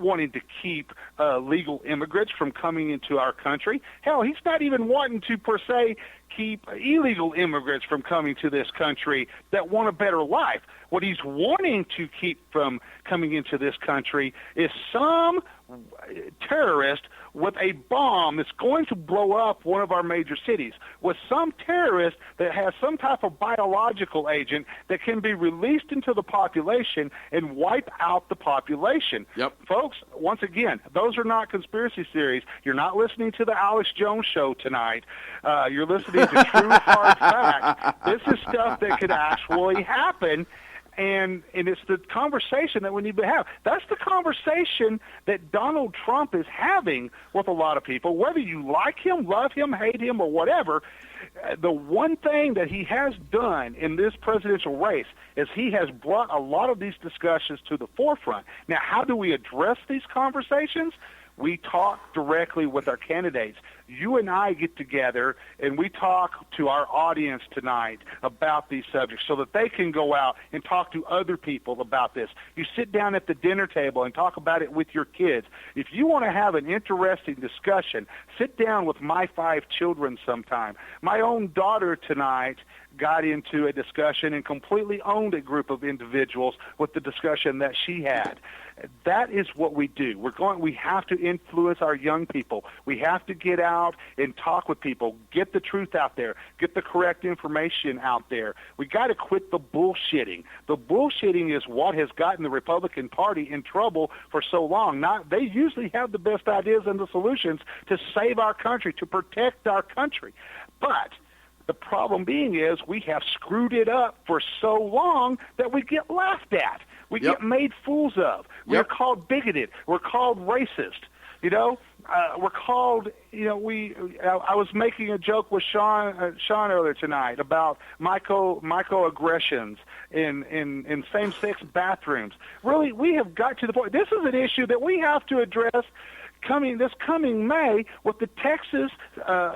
wanting to keep legal immigrants from coming into our country. Hell, he's not even wanting to, per se, keep illegal immigrants from coming to this country that want a better life. What he's wanting to keep from coming into this country is some terrorist with a bomb that's going to blow up one of our major cities, with some terrorist that has some type of biological agent that can be released into the population and wipe out the population. Yep. Folks, once again, those are not conspiracy theories. You're not listening to the Alex Jones show tonight. You're listening to true hard fact. This is stuff that could actually happen. And it's the conversation that we need to have. That's the conversation that Donald Trump is having with a lot of people, whether you like him, love him, hate him, or whatever. The one thing that he has done in this presidential race is he has brought a lot of these discussions to the forefront. Now, how do we address these conversations? We talk directly with our candidates. You and I get together and we talk to our audience tonight about these subjects so that they can go out and talk to other people about this. You sit down at the dinner table and talk about it with your kids. If you want to have an interesting discussion, sit down with my 5 children sometime. My own daughter tonight got into a discussion and completely owned a group of individuals with the discussion that she had. That is what we do. We have to influence our young people. We have to get out and talk with people, get the truth out there, get the correct information out there. We got to quit the bullshitting. The bullshitting is what has gotten the Republican Party in trouble for so long. They usually have the best ideas and the solutions to save our country, to protect our country. But the problem being is we have screwed it up for so long that we get laughed at. We get made fools of. We're called bigoted. We're called racist. We're called. I was making a joke with Sean earlier tonight about microaggressions in same-sex bathrooms. Really, we have got to the point. This is an issue that we have to address this coming May with the Texas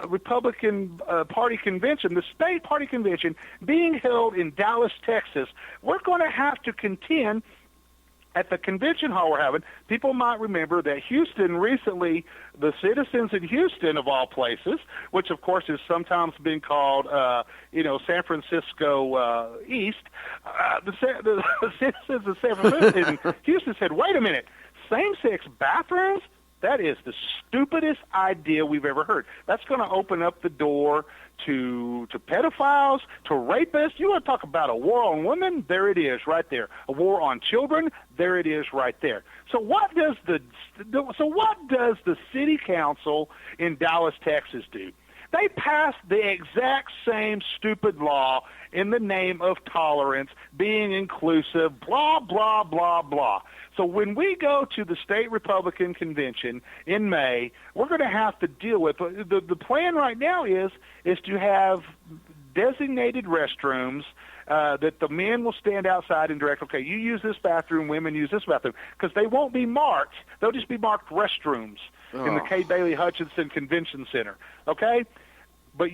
Republican Party Convention, the state party convention being held in Dallas, Texas. We're going to have to contend at the convention hall we're having. People might remember that Houston recently, the citizens in Houston of all places, which of course is sometimes been called, San Francisco East, the citizens of San Francisco in Houston said, wait a minute, same-sex bathrooms? That is the stupidest idea we've ever heard. That's going to open up the door to pedophiles, to rapists. You want to talk about a war on women? There it is right there. A war on children? There it is right there. So what does the city council in Dallas, Texas do? They passed the exact same stupid law in the name of tolerance, being inclusive, blah, blah, blah, blah. So when we go to the state Republican convention in May, we're going to have to deal with the plan right now is to have designated restrooms that the men will stand outside and direct, okay, you use this bathroom, women use this bathroom, because they won't be marked. They'll just be marked restrooms in the Kay Bailey Hutchinson Convention Center, okay? But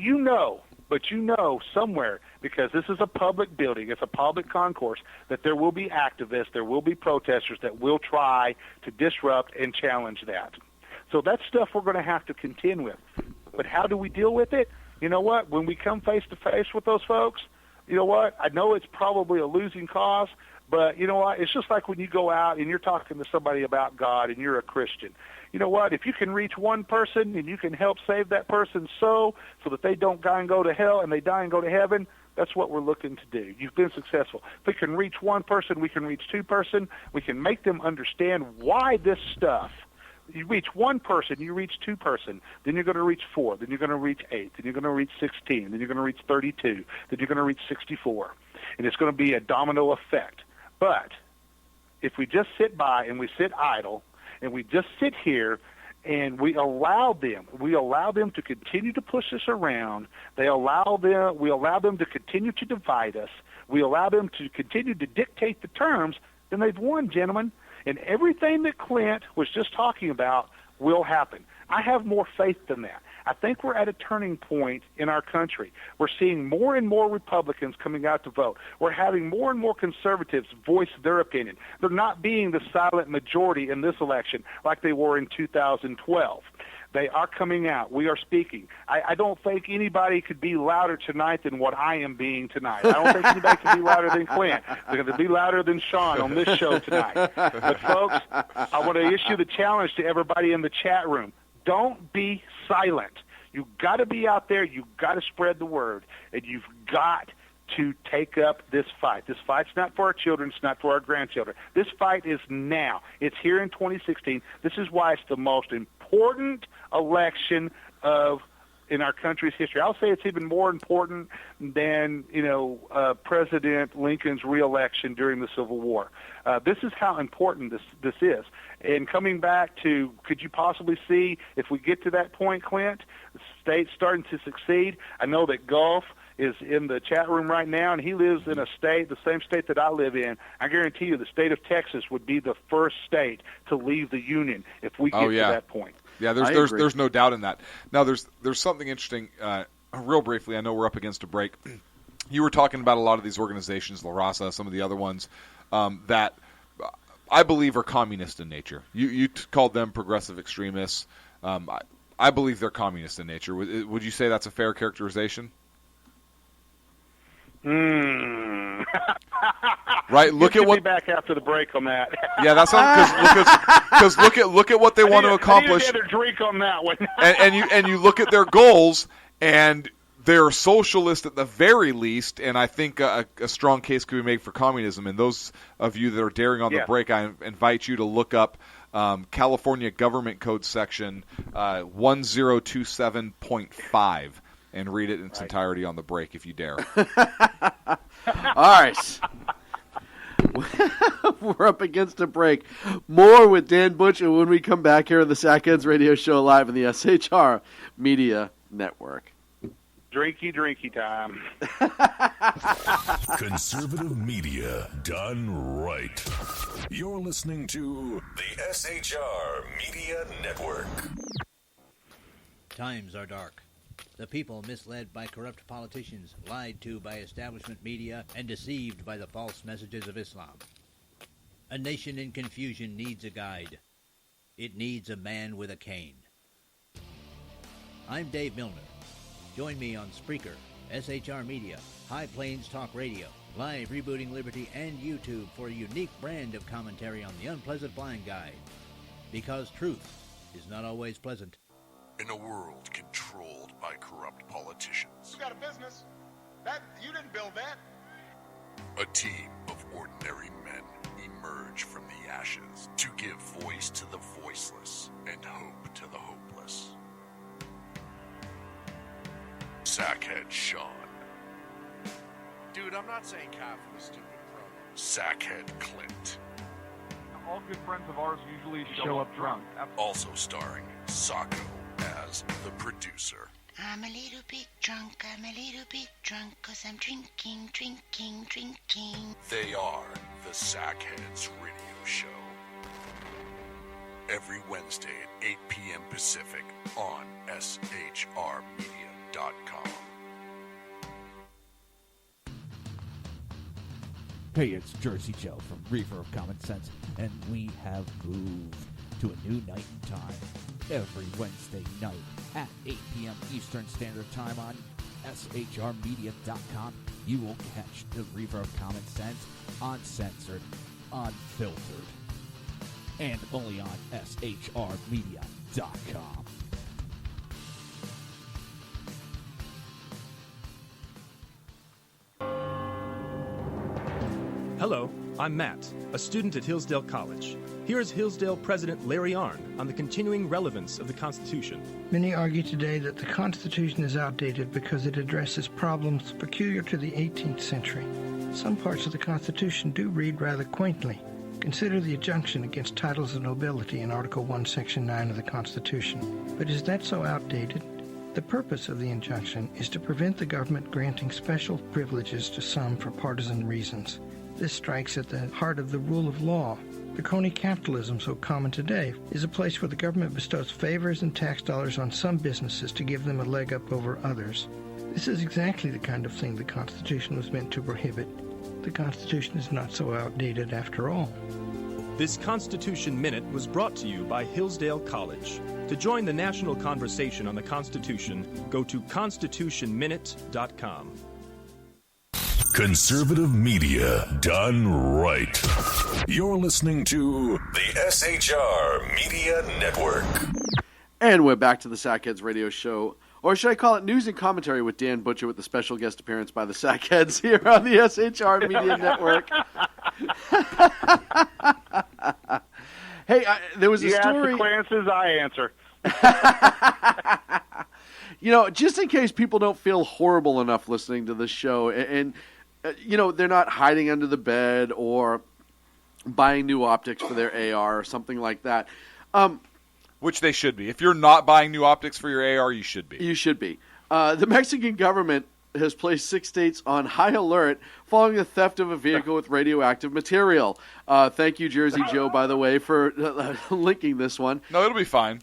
But you know somewhere, because this is a public building, it's a public concourse, that there will be activists, there will be protesters that will try to disrupt and challenge that. So that's stuff we're going to have to contend with. But how do we deal with it? You know what? When we come face to face with those folks, you know what? I know it's probably a losing cause, but you know what? It's just like when you go out and you're talking to somebody about God and you're a Christian. You know what? If you can reach one person and you can help save that person's soul so that they don't die and go to hell and they die and go to heaven, that's what we're looking to do. You've been successful. If we can reach one person, we can reach two person. We can make them understand why this stuff. You reach one person, you reach two person, then you're going to reach 4, then you're going to reach 8, then you're going to reach 16, then you're going to reach 32, then you're going to reach 64. And it's going to be a domino effect. But if we just sit by and we sit idle and we just sit here and we allow them to continue to push us around, we allow them to continue to divide us, we allow them to continue to dictate the terms, then they've won, gentlemen. And everything that Clint was just talking about will happen. I have more faith than that. I think we're at a turning point in our country. We're seeing more and more Republicans coming out to vote. We're having more and more conservatives voice their opinion. They're not being the silent majority in this election like they were in 2012. They are coming out. We are speaking. I don't think anybody could be louder tonight than what I am being tonight. I don't think anybody can be louder than Clint. They're going to be louder than Sean on this show tonight. But, folks, I want to issue the challenge to everybody in the chat room. Don't be silent. You've got to be out there. You've got to spread the word. And you've got to take up this fight. This fight's not for our children. It's not for our grandchildren. This fight is now. It's here in 2016. This is why it's the most important election in our country's history. I'll say it's even more important than President Lincoln's reelection during the Civil War. This is how important this is. And coming back to, could you possibly see if we get to that point, Clint, the state's starting to succeed? I know that Gulf is in the chat room right now, and he lives in a state, the same state that I live in. I guarantee you the state of Texas would be the first state to leave the Union if we get to that point. Yeah, there's no doubt in that. Now, there's something interesting, real briefly. I know we're up against a break. You were talking about a lot of these organizations, La Raza, some of the other ones, that I believe are communist in nature. You called them progressive extremists. I believe they're communist in nature. Would you say that's a fair characterization? Right. Look at what. Be back after the break on that. Yeah, that's because look at what they want to accomplish. I need another drink on that one. and you look at their goals, and they're socialist at the very least. And I think a strong case could be made for communism. And those of you that are daring on the break, I invite you to look up California Government Code section 1027.5. And read it in its entirety on the break if you dare. All right. We're up against a break. More with Dan Butch, and when we come back here on the Sackheads Radio Show live in the SHR Media Network. Drinky time. Conservative media done right. You're listening to the SHR Media Network. Times are dark. The people misled by corrupt politicians, lied to by establishment media, and deceived by the false messages of Islam. A nation in confusion needs a guide. It needs a man with a cane. I'm Dave Milner. Join me on Spreaker, SHR Media, High Plains Talk Radio, Live Rebooting Liberty, and YouTube for a unique brand of commentary on the unpleasant blind guide. Because truth is not always pleasant. In a world controlled by corrupt politicians. You got a business. You didn't build that. A team of ordinary men emerge from the ashes to give voice to the voiceless and hope to the hopeless. Sackhead Sean. Dude, I'm not saying Kafka was stupid, bro. Sackhead Clint. All good friends of ours usually show up drunk. Also starring Sacco as the producer. I'm a little bit drunk, 'cause I'm drinking. They are the Sackheads Radio Show. Every Wednesday at 8 p.m. Pacific on SHRmedia.com. Hey, it's Jersey Joe from Reefer of Common Sense, and we have moved to a new night and time every Wednesday night at 8 p.m. Eastern Standard Time on shrmedia.com. You will catch the Reefer of Common Sense uncensored, unfiltered, and only on shrmedia.com. Hello, I'm Matt, a student at Hillsdale College. Here is Hillsdale President Larry Arnn on the continuing relevance of the Constitution. Many argue today that the Constitution is outdated because it addresses problems peculiar to the 18th century. Some parts of the Constitution do read rather quaintly. Consider the injunction against titles of nobility in Article 1, Section 9 of the Constitution. But is that so outdated? The purpose of the injunction is to prevent the government granting special privileges to some for partisan reasons. This strikes at the heart of the rule of law. The crony capitalism so common today is a place where the government bestows favors and tax dollars on some businesses to give them a leg up over others. This is exactly the kind of thing the Constitution was meant to prohibit. The Constitution is not so outdated after all. This Constitution Minute was brought to you by Hillsdale College. To join the national conversation on the Constitution, go to constitutionminute.com. Conservative media done right. You're listening to the SHR Media Network. And we're back to the Sackheads Radio Show. Or should I call it News and Commentary with Dan Butcher, with the special guest appearance by the Sackheads here on the SHR Media Network. Hey, there was a story. You ask the questions, I answer. You know, just in case people don't feel horrible enough listening to this show, and you know, they're not hiding under the bed or buying new optics for their AR or something like that. Which they should be. If you're not buying new optics for your AR, you should be. You should be. The Mexican government has placed 6 states on high alert following the theft of a vehicle with radioactive material. Thank you, Jersey Joe, by the way, for linking this one. No, it'll be fine.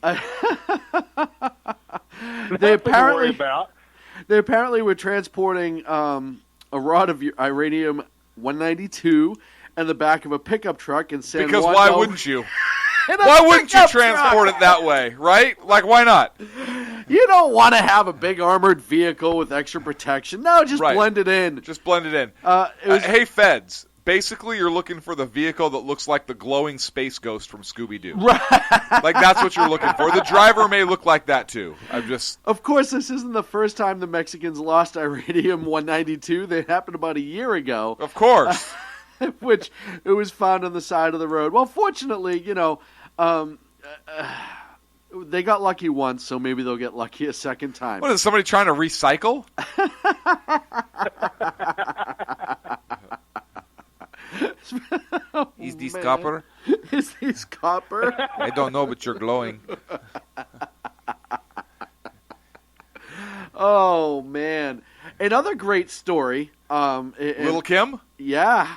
They apparently were transporting a rod of Iridium 192 in the back of a pickup truck in San Juan. Because why wouldn't you? Why wouldn't you transport it that way, right? Like, why not? You don't want to have a big armored vehicle with extra protection. No, just blend it in. Just blend it in. Hey, feds. Basically, you're looking for the vehicle that looks like the glowing space ghost from Scooby-Doo. Right. Like, that's what you're looking for. The driver may look like that, too. Of course, this isn't the first time the Mexicans lost Iridium 192. That happened about a year ago. Of course. Which it was found on the side of the road. Well, fortunately, you know, they got lucky once, so maybe they'll get lucky a second time. What, is somebody trying to recycle? Is this copper? Is this copper? I don't know, but you're glowing. Oh, man. Another great story. Lil Kim? Yeah.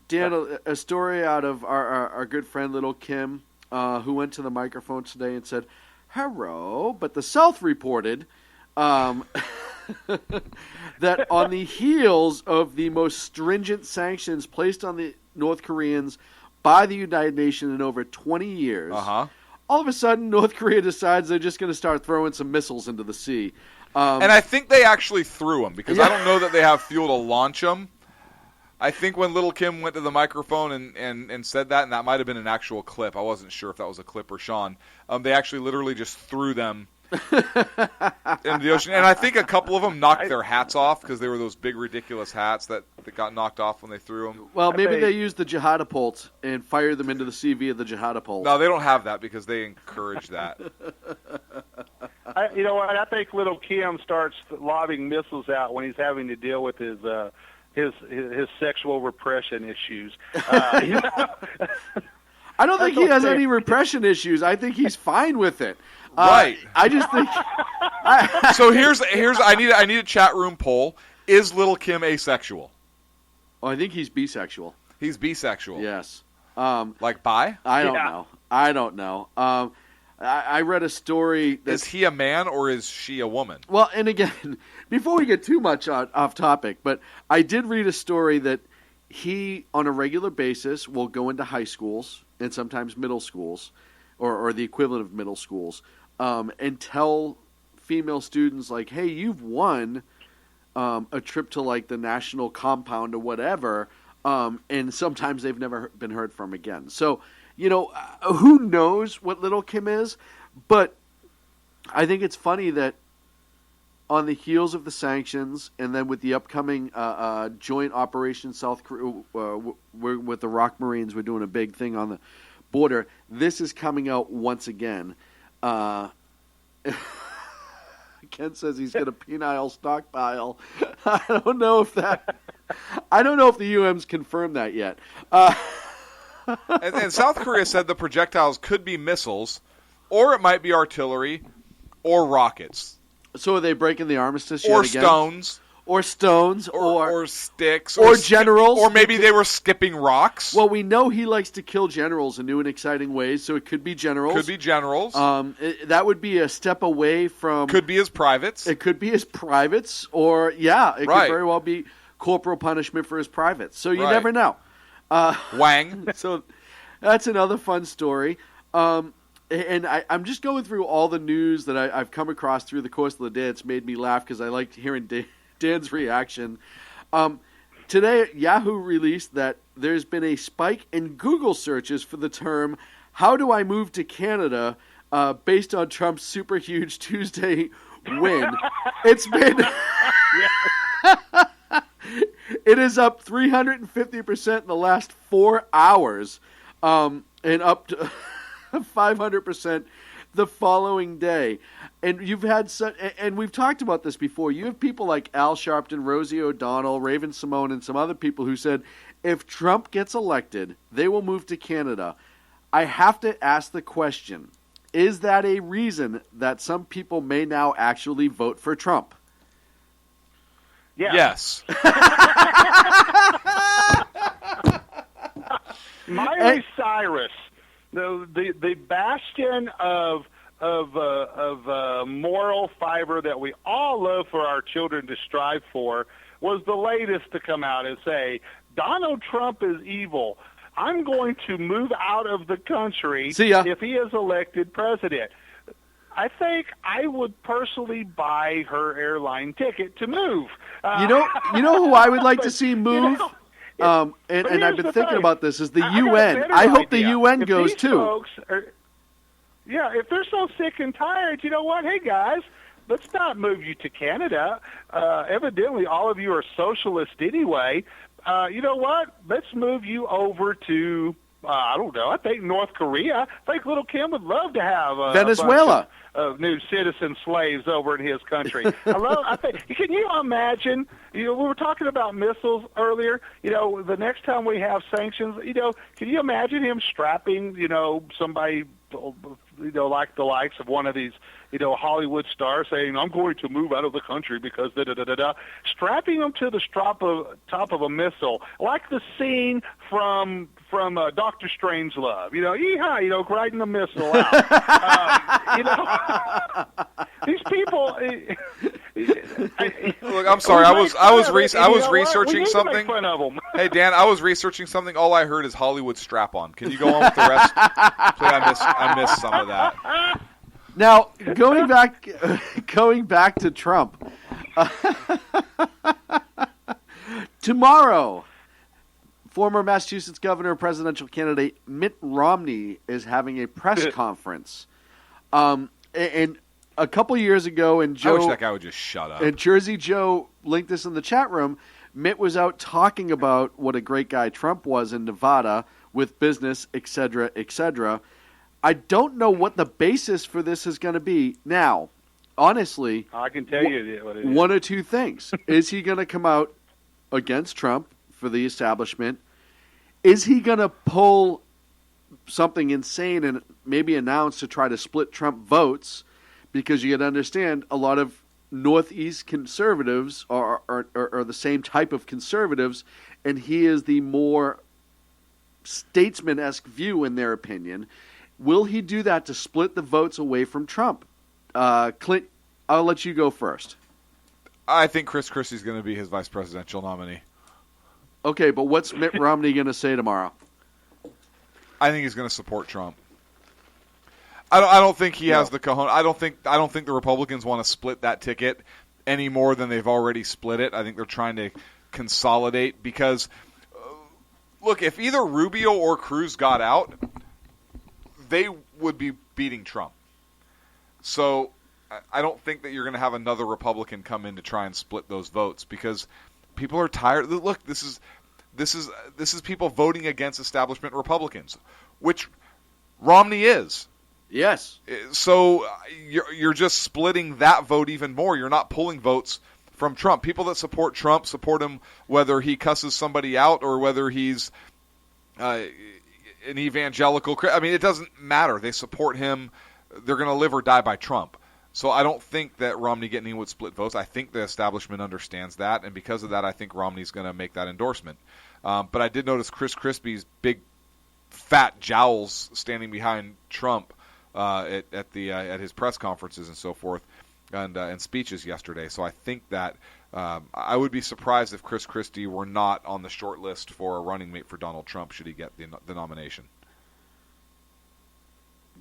Dan, a story out of our good friend Lil Kim, who went to the microphone today and said, "Hello," but the South reported that on the heels of the most stringent sanctions placed on the North Koreans by the United Nations in over 20 years, all of a sudden North Korea decides they're just going to start throwing some missiles into the sea. And I think they actually threw them, because I don't know that they have fuel to launch them. I think when Lil Kim went to the microphone and said that, and that might have been an actual clip, I wasn't sure if that was a clip or Sean, they actually literally just threw them into the ocean. And I think a couple of them knocked their hats off, because they were those big, ridiculous hats that got knocked off when they threw them. Well, maybe they used the jihadapult and fired them into the sea via the jihadapult. No, they don't have that, because they encourage that. You know what? I think Lil Kim starts lobbing missiles out when he's having to deal with his sexual repression issues. I don't think he has any repression issues. I think he's fine with it. Right. I just think. So here's I need a chat room poll. Is Lil Kim asexual? Oh, I think he's bisexual. He's bisexual. Yes. Like bi? I don't know. I read a story. Is he a man or is she a woman? Well, and again, before we get too much off topic, but I did read a story that he, on a regular basis, will go into high schools and sometimes middle schools, or the equivalent of middle schools, and tell female students, like, hey, you've won a trip to, like, the national compound or whatever, and sometimes they've never been heard from again. So, who knows what Lil Kim is, but I think it's funny that on the heels of the sanctions, and then with the upcoming joint Operation South Korea, with the Rock Marines, we're doing a big thing on the border. This is coming out once again. Ken says he's got a penile stockpile. I don't know if the UM's confirmed that yet. And South Korea said the projectiles could be missiles, or it might be artillery, or rockets. So are they breaking the armistice or yet again? Or stones, or sticks, or generals, or maybe they were skipping rocks. Well, we know he likes to kill generals in new and exciting ways, so it could be generals. Could be generals. That would be a step away from. Could be his privates. It could be his privates, or it could very well be corporal punishment for his privates. So you never know. Wang. So that's another fun story. And I'm just going through all the news that I've come across through the course of the day. It's made me laugh because I liked hearing Dan's reaction. Today, Yahoo released that there's been a spike in Google searches for the term, how do I move to Canada, based on Trump's super huge Tuesday win. It's been... It is up 350% in the last 4 hours, and up to 500% the following day. And you've had and we've talked about this before. You have people like Al Sharpton, Rosie O'Donnell, Raven Simone, and some other people who said if Trump gets elected, they will move to Canada. I have to ask the question, is that a reason that some people may now actually vote for Trump? Yeah. Yes. Miley Cyrus, the bastion of moral fiber that we all love for our children to strive for, was the latest to come out and say, Donald Trump is evil. I'm going to move out of the country if he is elected president. I think I would personally buy her airline ticket to move. You know who I would like to see move? And I've been thinking about this, is the UN. I hope the UN goes too. If they're so sick and tired, you know what? Hey, guys, let's not move you to Canada. Evidently, all of you are socialist anyway. You know what? Let's move you over to, I don't know, I think North Korea. I think Lil Kim would love to have Venezuela. Of new citizen slaves over in his country. Can you imagine? We were talking about missiles earlier. The next time we have sanctions, can you imagine him strapping, somebody, like the likes of one of these, Hollywood stars saying, I'm going to move out of the country because da-da-da-da-da, strapping them to the top of a missile, like the scene from Dr. Strangelove, yeehaw, riding the missile out. These people. Look, I'm sorry. I was researching something. Hey, Dan, I was researching something. All I heard is Hollywood strap-on. Can you go on with the rest? Please, I missed some of that. Now, going back to Trump. Tomorrow, former Massachusetts governor and presidential candidate Mitt Romney is having a press conference. And a couple years ago, and Joe, I wish that guy would just shut up. And Jersey Joe linked this in the chat room. Mitt was out talking about what a great guy Trump was in Nevada with business, et cetera, et cetera. I don't know what the basis for this is going to be. Now, honestly, I can tell you what it is. One or two things. Is he going to come out against Trump for the establishment? Is he going to pull something insane and maybe announce to try to split Trump votes? Because you got to understand, a lot of Northeast conservatives are the same type of conservatives, and he is the more statesman-esque view in their opinion. Will he do that to split the votes away from Trump? Clint, I'll let you go first. I think Chris Christie's going to be his vice presidential nominee. Okay, but what's Mitt Romney going to say tomorrow? I think he's going to support Trump. I don't think he has the cojones. I don't think the Republicans want to split that ticket any more than they've already split it. I think they're trying to consolidate because, look, if either Rubio or Cruz got out, they would be beating Trump. So I don't think that you're going to have another Republican come in to try and split those votes because people are tired. Look, this is people voting against establishment Republicans, which Romney is. Yes. So you're just splitting that vote even more. You're not pulling votes from Trump. People that support Trump support him whether he cusses somebody out or whether he's an evangelical. I mean, it doesn't matter. They support him. They're going to live or die by Trump. So I don't think that Romney getting in would split votes. I think the establishment understands that, and because of that, I think Romney's going to make that endorsement. But I did notice Chris Christie's big, fat jowls standing behind Trump at his press conferences and so forth, and speeches yesterday. So I think that I would be surprised if Chris Christie were not on the short list for a running mate for Donald Trump should he get the nomination.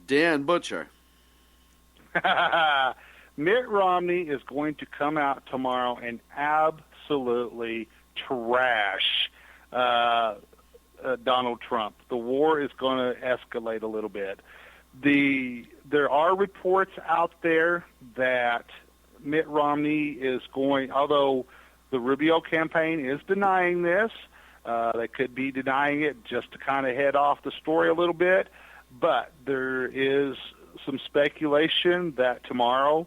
Dan Butcher. Mitt Romney is going to come out tomorrow and absolutely trash Donald Trump. The war is going to escalate a little bit. There are reports out there that Mitt Romney is going, although the Rubio campaign is denying this, they could be denying it just to kind of head off the story a little bit, but there is some speculation that tomorrow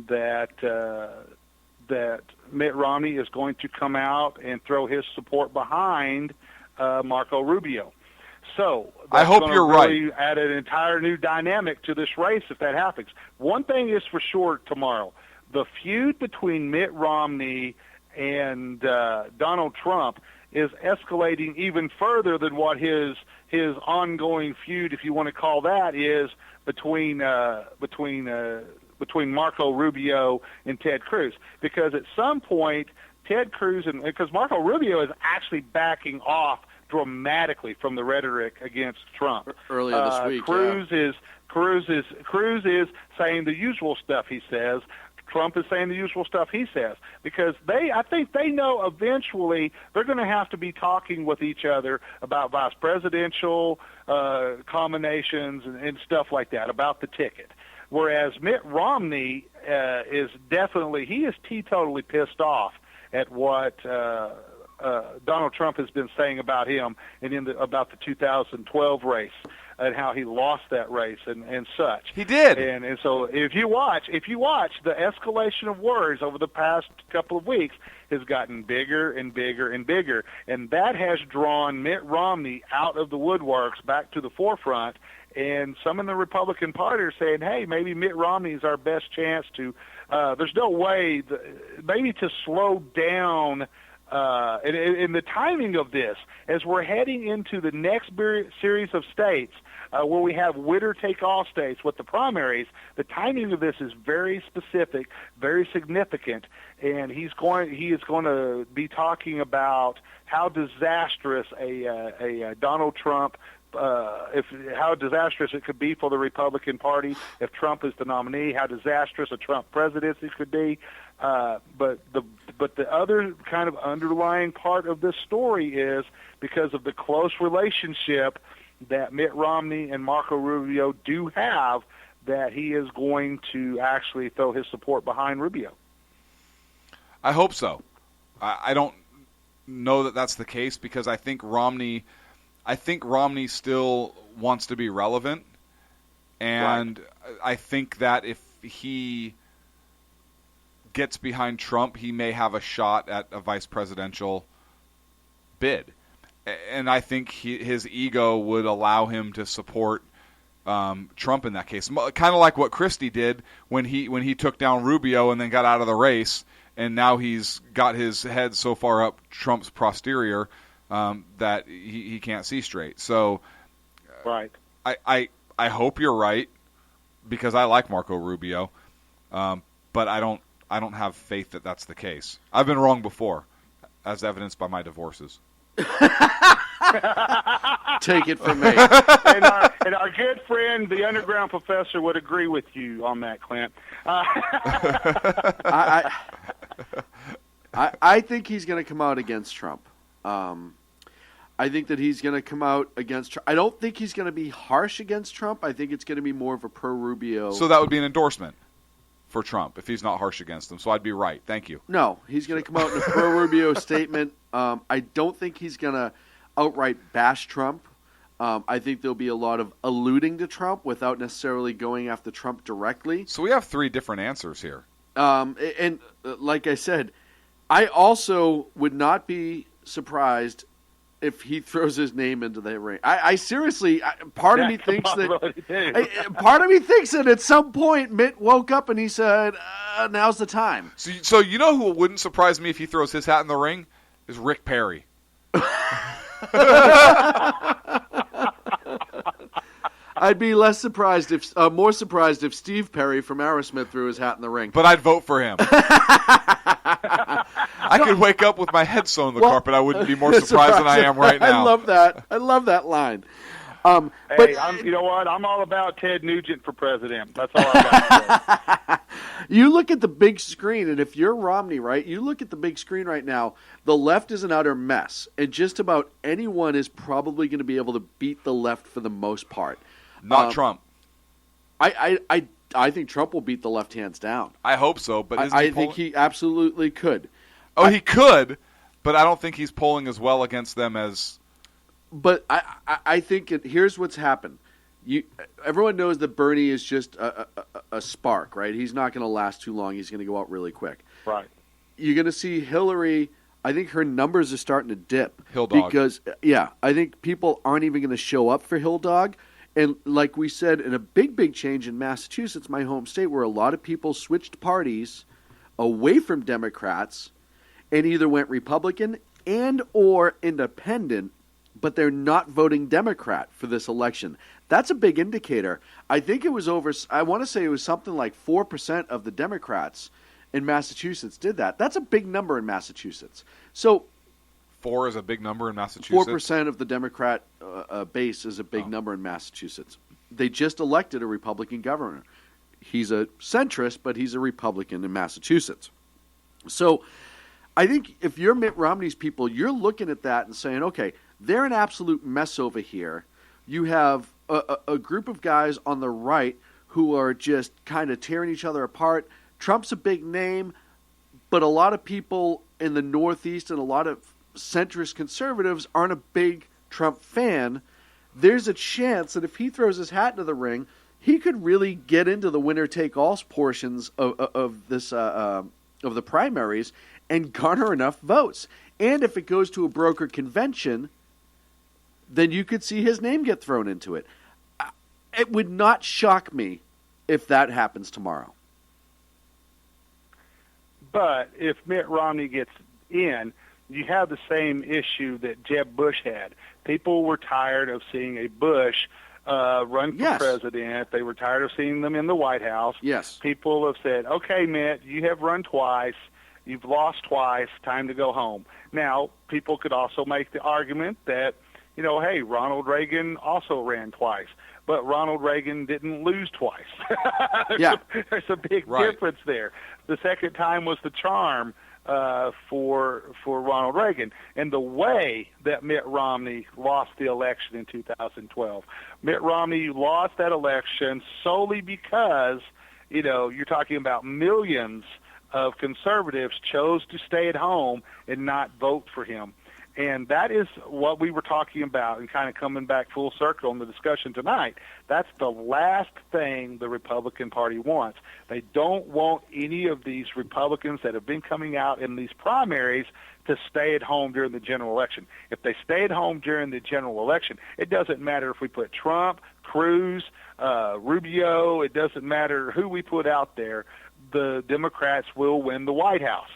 that Mitt Romney is going to come out and throw his support behind Marco Rubio. So I hope you're really right. Add an entire new dynamic to this race if that happens. One thing is for sure tomorrow: the feud between Mitt Romney and Donald Trump is escalating even further than what his ongoing feud, if you want to call that, is between Marco Rubio and Ted Cruz. Because at some point, Ted Cruz because Marco Rubio is actually backing off dramatically from the rhetoric against Trump. Earlier this week, Cruz is saying the usual stuff he says. Trump is saying the usual stuff he says because I think they know eventually they're going to have to be talking with each other about vice presidential combinations and stuff like that, about the ticket. Whereas Mitt Romney is teetotally pissed off at what Donald Trump has been saying about him and about the 2012 race and how he lost that race and such. He did. And so if you watch the escalation of words over the past couple of weeks has gotten bigger and bigger and bigger, and that has drawn Mitt Romney out of the woodworks back to the forefront. And some in the Republican Party are saying, hey, maybe Mitt Romney is our best chance to there's no way maybe to slow down in the timing of this, as we're heading into the next series of states where we have winner-take-all states with the primaries, the timing of this is very specific, very significant, and he is going to be talking about how disastrous a Donald Trump how disastrous it could be for the Republican Party if Trump is the nominee, how disastrous a Trump presidency could be. But the other kind of underlying part of this story is because of the close relationship that Mitt Romney and Marco Rubio do have, that he is going to actually throw his support behind Rubio. I hope so. I don't know that that's the case because I think Romney still wants to be relevant, and right. I think that if he gets behind Trump, he may have a shot at a vice presidential bid. And I think his ego would allow him to support Trump in that case. Kind of like what Christie did when he took down Rubio and then got out of the race, and now he's got his head so far up Trump's posterior that he can't see straight. So right. I hope you're right because I like Marco Rubio, but I don't have faith that that's the case. I've been wrong before, as evidenced by my divorces. Take it from me. and our good friend, the underground professor, would agree with you on that, Clint. I think he's going to come out against Trump. I think that he's going to come out against Trump. I don't think he's going to be harsh against Trump. I think it's going to be more of a pro-Rubio. So that would be an endorsement for Trump if he's not harsh against him. So I'd be right. Thank you. No, he's going to come out in a pro-Rubio statement. I don't think he's going to outright bash Trump. I think there'll be a lot of alluding to Trump without necessarily going after Trump directly. So we have three different answers here. And like I said, I also would not be surprised if he throws his name into the ring. I seriously, part of me thinks that at some point Mitt woke up and he said, now's the time. So you know who wouldn't surprise me if he throws his hat in the ring? Is Rick Perry. I'd be more surprised if Steve Perry from Aerosmith threw his hat in the ring. But I'd vote for him. I could wake up with my head sewn in the carpet. I wouldn't be more surprised than I am right now. I love that. I love that line. Hey, you know what? I'm all about Ted Nugent for president. That's all I got. You look at the big screen, and if you're Romney, right, you look at the big screen right now, the left is an utter mess, and just about anyone is probably going to be able to beat the left for the most part. Not Trump. I think Trump will beat the left hands down. I hope so, but I think he absolutely could. Oh, he could, but I don't think he's polling as well against them as... But I think here's what's happened. Everyone knows that Bernie is just a spark, right? He's not going to last too long. He's going to go out really quick. Right. You're going to see Hillary. I think her numbers are starting to dip. Hill Dog. Because, I think people aren't even going to show up for Hill Dog. And like we said, in a big change in Massachusetts, my home state, where a lot of people switched parties away from Democrats and either went Republican and or independent, but they're not voting Democrat for this election. That's a big indicator. I think it was I want to say it was something like 4% of the Democrats in Massachusetts did that. That's a big number in Massachusetts. So 4 is a big number in Massachusetts? 4% of the Democrat base is a big number in Massachusetts. They just elected a Republican governor. He's a centrist, but he's a Republican in Massachusetts. So I think if you're Mitt Romney's people, you're looking at that and saying, okay, they're an absolute mess over here. You have a group of guys on the right who are just kind of tearing each other apart. Trump's a big name, but a lot of people in the Northeast and a lot of centrist conservatives aren't a big Trump fan. There's a chance that if he throws his hat into the ring, he could really get into the winner-take-all portions of this of the primaries and garner enough votes. And if it goes to a broker convention, then you could see his name get thrown into it. It would not shock me if that happens tomorrow. But if Mitt Romney gets in, you have the same issue that Jeb Bush had. People were tired of seeing a Bush run for president. They were tired of seeing them in the White House. Yes. People have said, okay, Mitt, you have run twice. You've lost twice. Time to go home. Now, people could also make the argument that, hey, Ronald Reagan also ran twice. But Ronald Reagan didn't lose twice. There's a big difference there. The second time was the charm for Ronald Reagan. And the way that Mitt Romney lost the election in 2012, Mitt Romney lost that election solely because, you're talking about millions of conservatives chose to stay at home and not vote for him. And that is what we were talking about and kind of coming back full circle in the discussion tonight. That's the last thing the Republican Party wants. They don't want any of these Republicans that have been coming out in these primaries to stay at home during the general election. If they stay at home during the general election, it doesn't matter if we put Trump, Cruz, Rubio, it doesn't matter who we put out there, the Democrats will win the White House.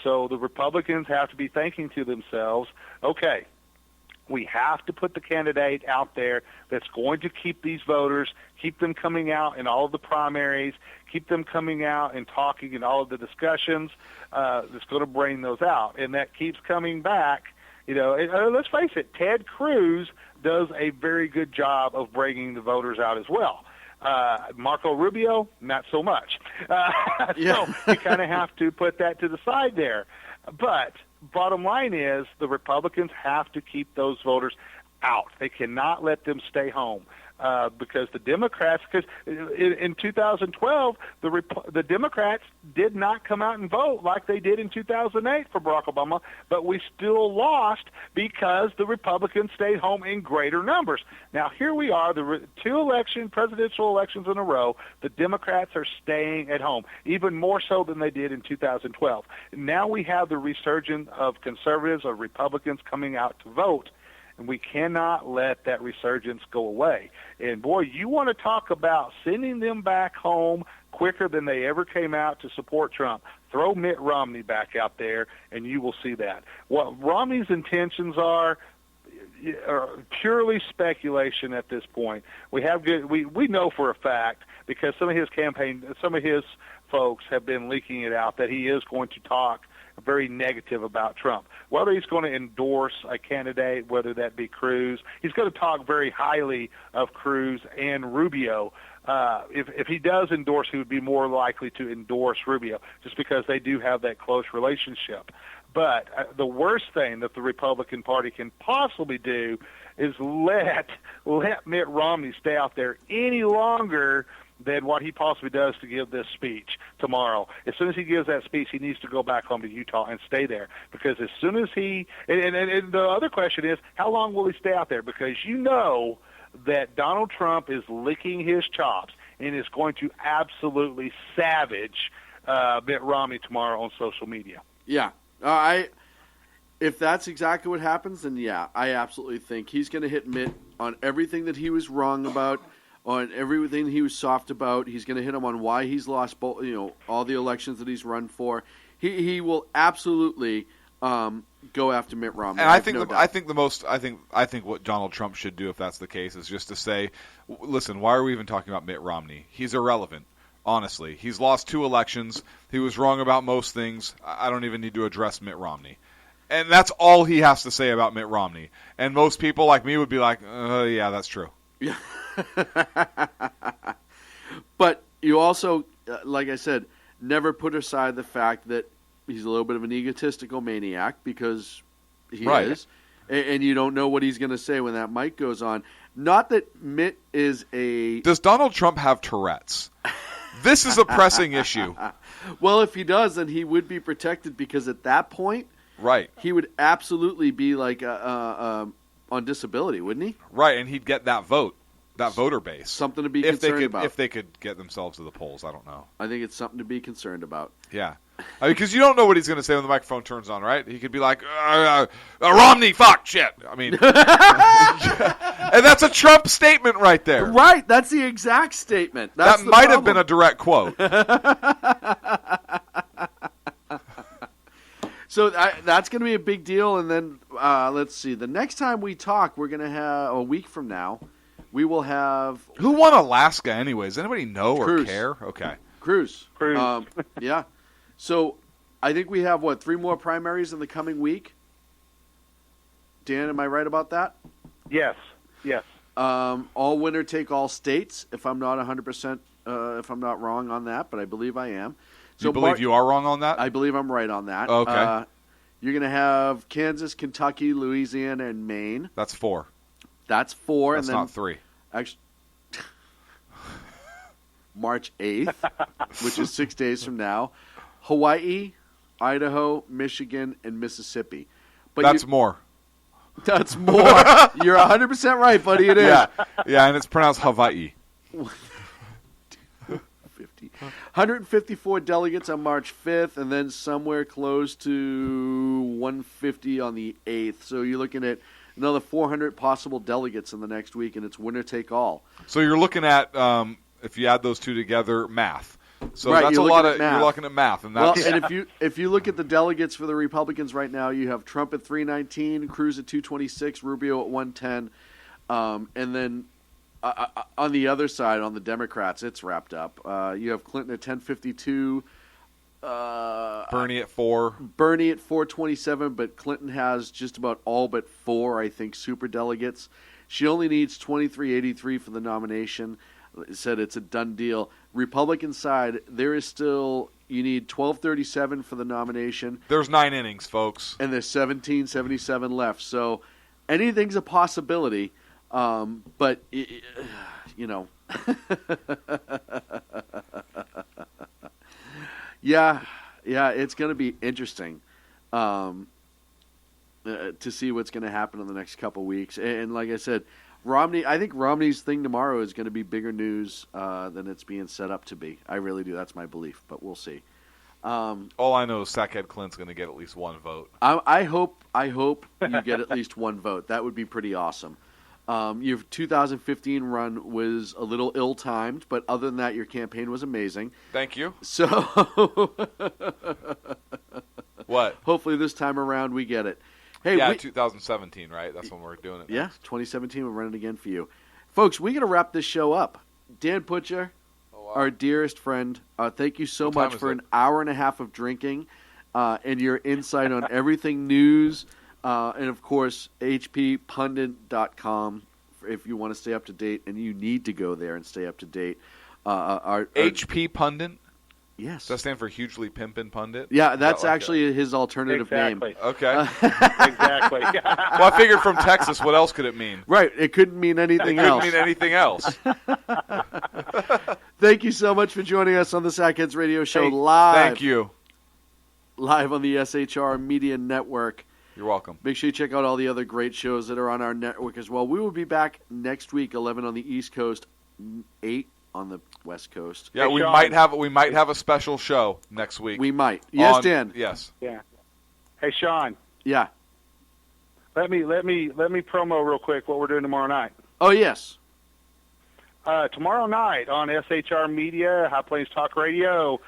So the Republicans have to be thinking to themselves, okay, we have to put the candidate out there that's going to keep these voters, keep them coming out in all of the primaries, keep them coming out and talking in all of the discussions that's going to bring those out. And that keeps coming back, Let's face it, Ted Cruz does a very good job of bringing the voters out as well. Marco Rubio, not so much. So you kind of have to put that to the side there. But bottom line is the Republicans have to keep those voters out. They cannot let them stay home. Because the Democrats, because in 2012, the Democrats did not come out and vote like they did in 2008 for Barack Obama, but we still lost because the Republicans stayed home in greater numbers. Now, here we are, the two presidential elections in a row, the Democrats are staying at home, even more so than they did in 2012. Now we have the resurgence of conservatives, of Republicans coming out to vote. And we cannot let that resurgence go away. And, boy, you want to talk about sending them back home quicker than they ever came out to support Trump. Throw Mitt Romney back out there, and you will see that. What Romney's intentions are purely speculation at this point. We know for a fact, because some of his folks have been leaking it out, that he is going to talk very negative about Trump. Whether he's going to endorse a candidate, whether that be Cruz, he's going to talk very highly of Cruz and Rubio. If he does endorse, he would be more likely to endorse Rubio, just because they do have that close relationship. But the worst thing that the Republican Party can possibly do is let Mitt Romney stay out there any longer than what he possibly does to give this speech tomorrow. As soon as he gives that speech, he needs to go back home to Utah and stay there. Because as soon as he and the other question is, how long will he stay out there? Because you know that Donald Trump is licking his chops and is going to absolutely savage Mitt Romney tomorrow on social media. Yeah. If that's exactly what happens, then yeah, I absolutely think he's going to hit Mitt on everything that he was wrong about, on everything he was soft about. He's going to hit him on why he's lost all the elections that he's run for. He will absolutely go after Mitt Romney. And I think what Donald Trump should do, if that's the case, is just to say, listen, why are we even talking about Mitt Romney? He's irrelevant. Honestly, he's lost 2 elections. He was wrong about most things. I don't even need to address Mitt Romney. And that's all he has to say about Mitt Romney. And most people like me would be like, yeah, that's true. Yeah. But you also, like I said, never put aside the fact that he's a little bit of an egotistical maniac, because he is. And you don't know what he's going to say when that mic goes on. Not that Mitt is a... Does Donald Trump have Tourette's? This is a pressing issue. Well, if he does, then he would be protected, because at that point, he would absolutely be like on disability, wouldn't he? Right, and he'd get that vote, that voter base. Something to be concerned about. If they could get themselves to the polls, I don't know. I think it's something to be concerned about. Yeah. Because you don't know what he's going to say when the microphone turns on, right? He could be like, Romney, fuck, shit. I mean, and that's a Trump statement right there. Right, that's the exact statement. That's that might have been a direct quote. So that's going to be a big deal. And then, let's see, the next time we talk, we're going to have, a week from now, we will have... Who won Alaska anyways? Anybody know Cruz. Or care? Okay. Cruz. Yeah. So I think we have, 3 more primaries in the coming week? Dan, am I right about that? Yes. All winner take all states, if I'm not 100%, if I'm not wrong on that, but I believe I am. So you believe you are wrong on that? I believe I'm right on that. Okay. You're going to have Kansas, Kentucky, Louisiana, and Maine. That's 4. That's 4. That's and then, not 3. Actually, March 8th, which is 6 days from now. Hawaii, Idaho, Michigan, and Mississippi. But that's more. That's more. You're 100% right, buddy. It is. Yeah, and it's pronounced Hawaii. 154 delegates on March 5th, and then somewhere close to 150 on the 8th. So you're looking at another 400 possible delegates in the next week, and it's winner take all. So you're looking at, if you add those two together, math. So right, that's a lot of math. You're looking at math, and that's and if you look at the delegates for the Republicans right now, you have Trump at 319, Cruz at 226, Rubio at 110, and then on the other side, on the Democrats, it's wrapped up. You have Clinton at 1052, Bernie at 4. Bernie at 427, but Clinton has just about all but 4, I think, superdelegates. She only needs 2383 for the nomination. Said it's a done deal. Republican side, there is still, you need 1237 for the nomination. There's 9 innings, folks. And there's 1777 left. So anything's a possibility, but, you know. Yeah, it's going to be interesting to see what's going to happen in the next couple weeks. And like I said, I think Romney's thing tomorrow is going to be bigger news than it's being set up to be. I really do. That's my belief, but we'll see. All I know is Sackhead Clint's going to get at least 1 vote. I hope you get at least 1 vote. That would be pretty awesome. Your 2015 run was a little ill-timed, but other than that, your campaign was amazing. Thank you. So, what? Hopefully this time around we get it. Hey, 2017, right? That's when we're doing it. Yeah, 2017, we're running again for you. Folks, we got to wrap this show up. Dan Butcher, our dearest friend, thank you so much for an hour and a half of drinking and your insight on everything news. And, of course, hppundit.com if you want to stay up to date, and you need to go there and stay up to date. HP Pundit? Yes. Does that stand for Hugely Pimpin' Pundit? Yeah, that's actually his alternative name. Okay. Exactly. Well, I figured from Texas, what else could it mean? Right. It couldn't mean anything else. It couldn't mean anything else. Thank you so much for joining us on the Sackheads Radio Show live. Thank you. Live on the SHR Media Network. You're welcome. Make sure you check out all the other great shows that are on our network as well. We will be back next week, 11 on the East Coast, 8 on the West Coast. Yeah, hey, we Sean. might have a special show next week. We might. Yes, Dan. Yes. Yeah. Hey, Sean. Yeah. Let me promo real quick what we're doing tomorrow night. Oh, yes. Tomorrow night on SHR Media, High Plains Talk Radio,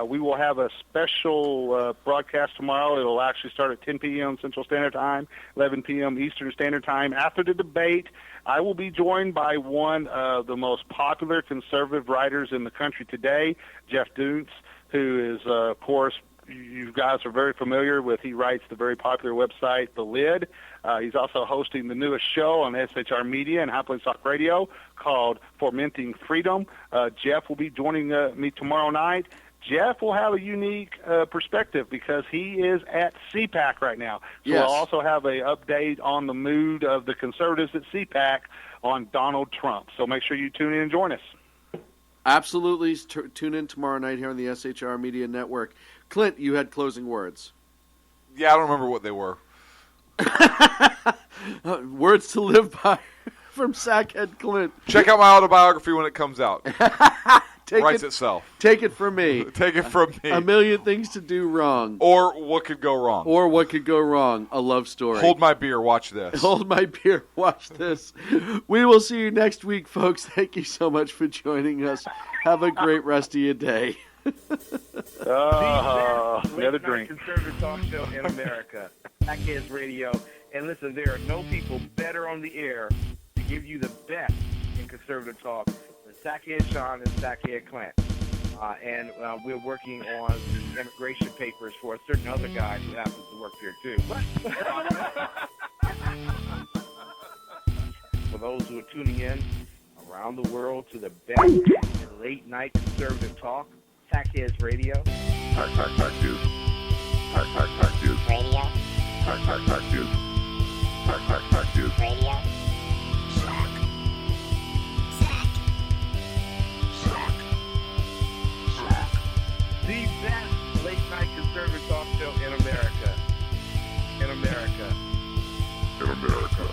we will have a special broadcast tomorrow. It will actually start at 10 p.m. Central Standard Time, 11 p.m. Eastern Standard Time. After the debate, I will be joined by one of the most popular conservative writers in the country today, Jeff Duntz, who is, of course, you guys are very familiar with. He writes the very popular website, The Lid. He's also hosting the newest show on SHR Media and High Plains Talk Radio called Fomenting Freedom. Jeff will be joining me tomorrow night. Jeff will have a unique perspective because he is at CPAC right now. So Yes. we'll also have an update on the mood of the conservatives at CPAC on Donald Trump. So make sure you tune in and join us. Absolutely. Tune in tomorrow night here on the SHR Media Network. Clint, you had closing words. Yeah, I don't remember what they were. Words to live by from Sackhead Clint. Check out my autobiography when it comes out. Writes itself. Take it from me. Take it from me. A Million Things to Do Wrong. Or What Could Go Wrong. Or What Could Go Wrong. A love story. Hold My Beer, watch this. Hold my beer, watch this. We will see you next week, folks. Thank you so much for joining us. Have a great rest of your day. Another drink. Conservative talk show in America, Sackheads Radio. And listen, there are no people better on the air to give you the best in conservative talk than Sackhead Sean and Sackhead Clint. And we're working on the immigration papers for a certain other guy who happens to work here too. For those who are tuning in around the world to the best in late night conservative talk, Sackheads Radio. Talk News. Talk News. Radio. Talk News. Talk News. Radio. The best late night conservative talk show in America. In America. In America.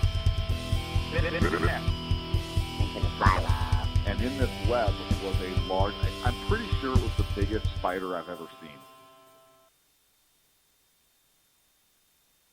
And in this web was a large, I'm pretty sure it was the biggest spider I've ever seen.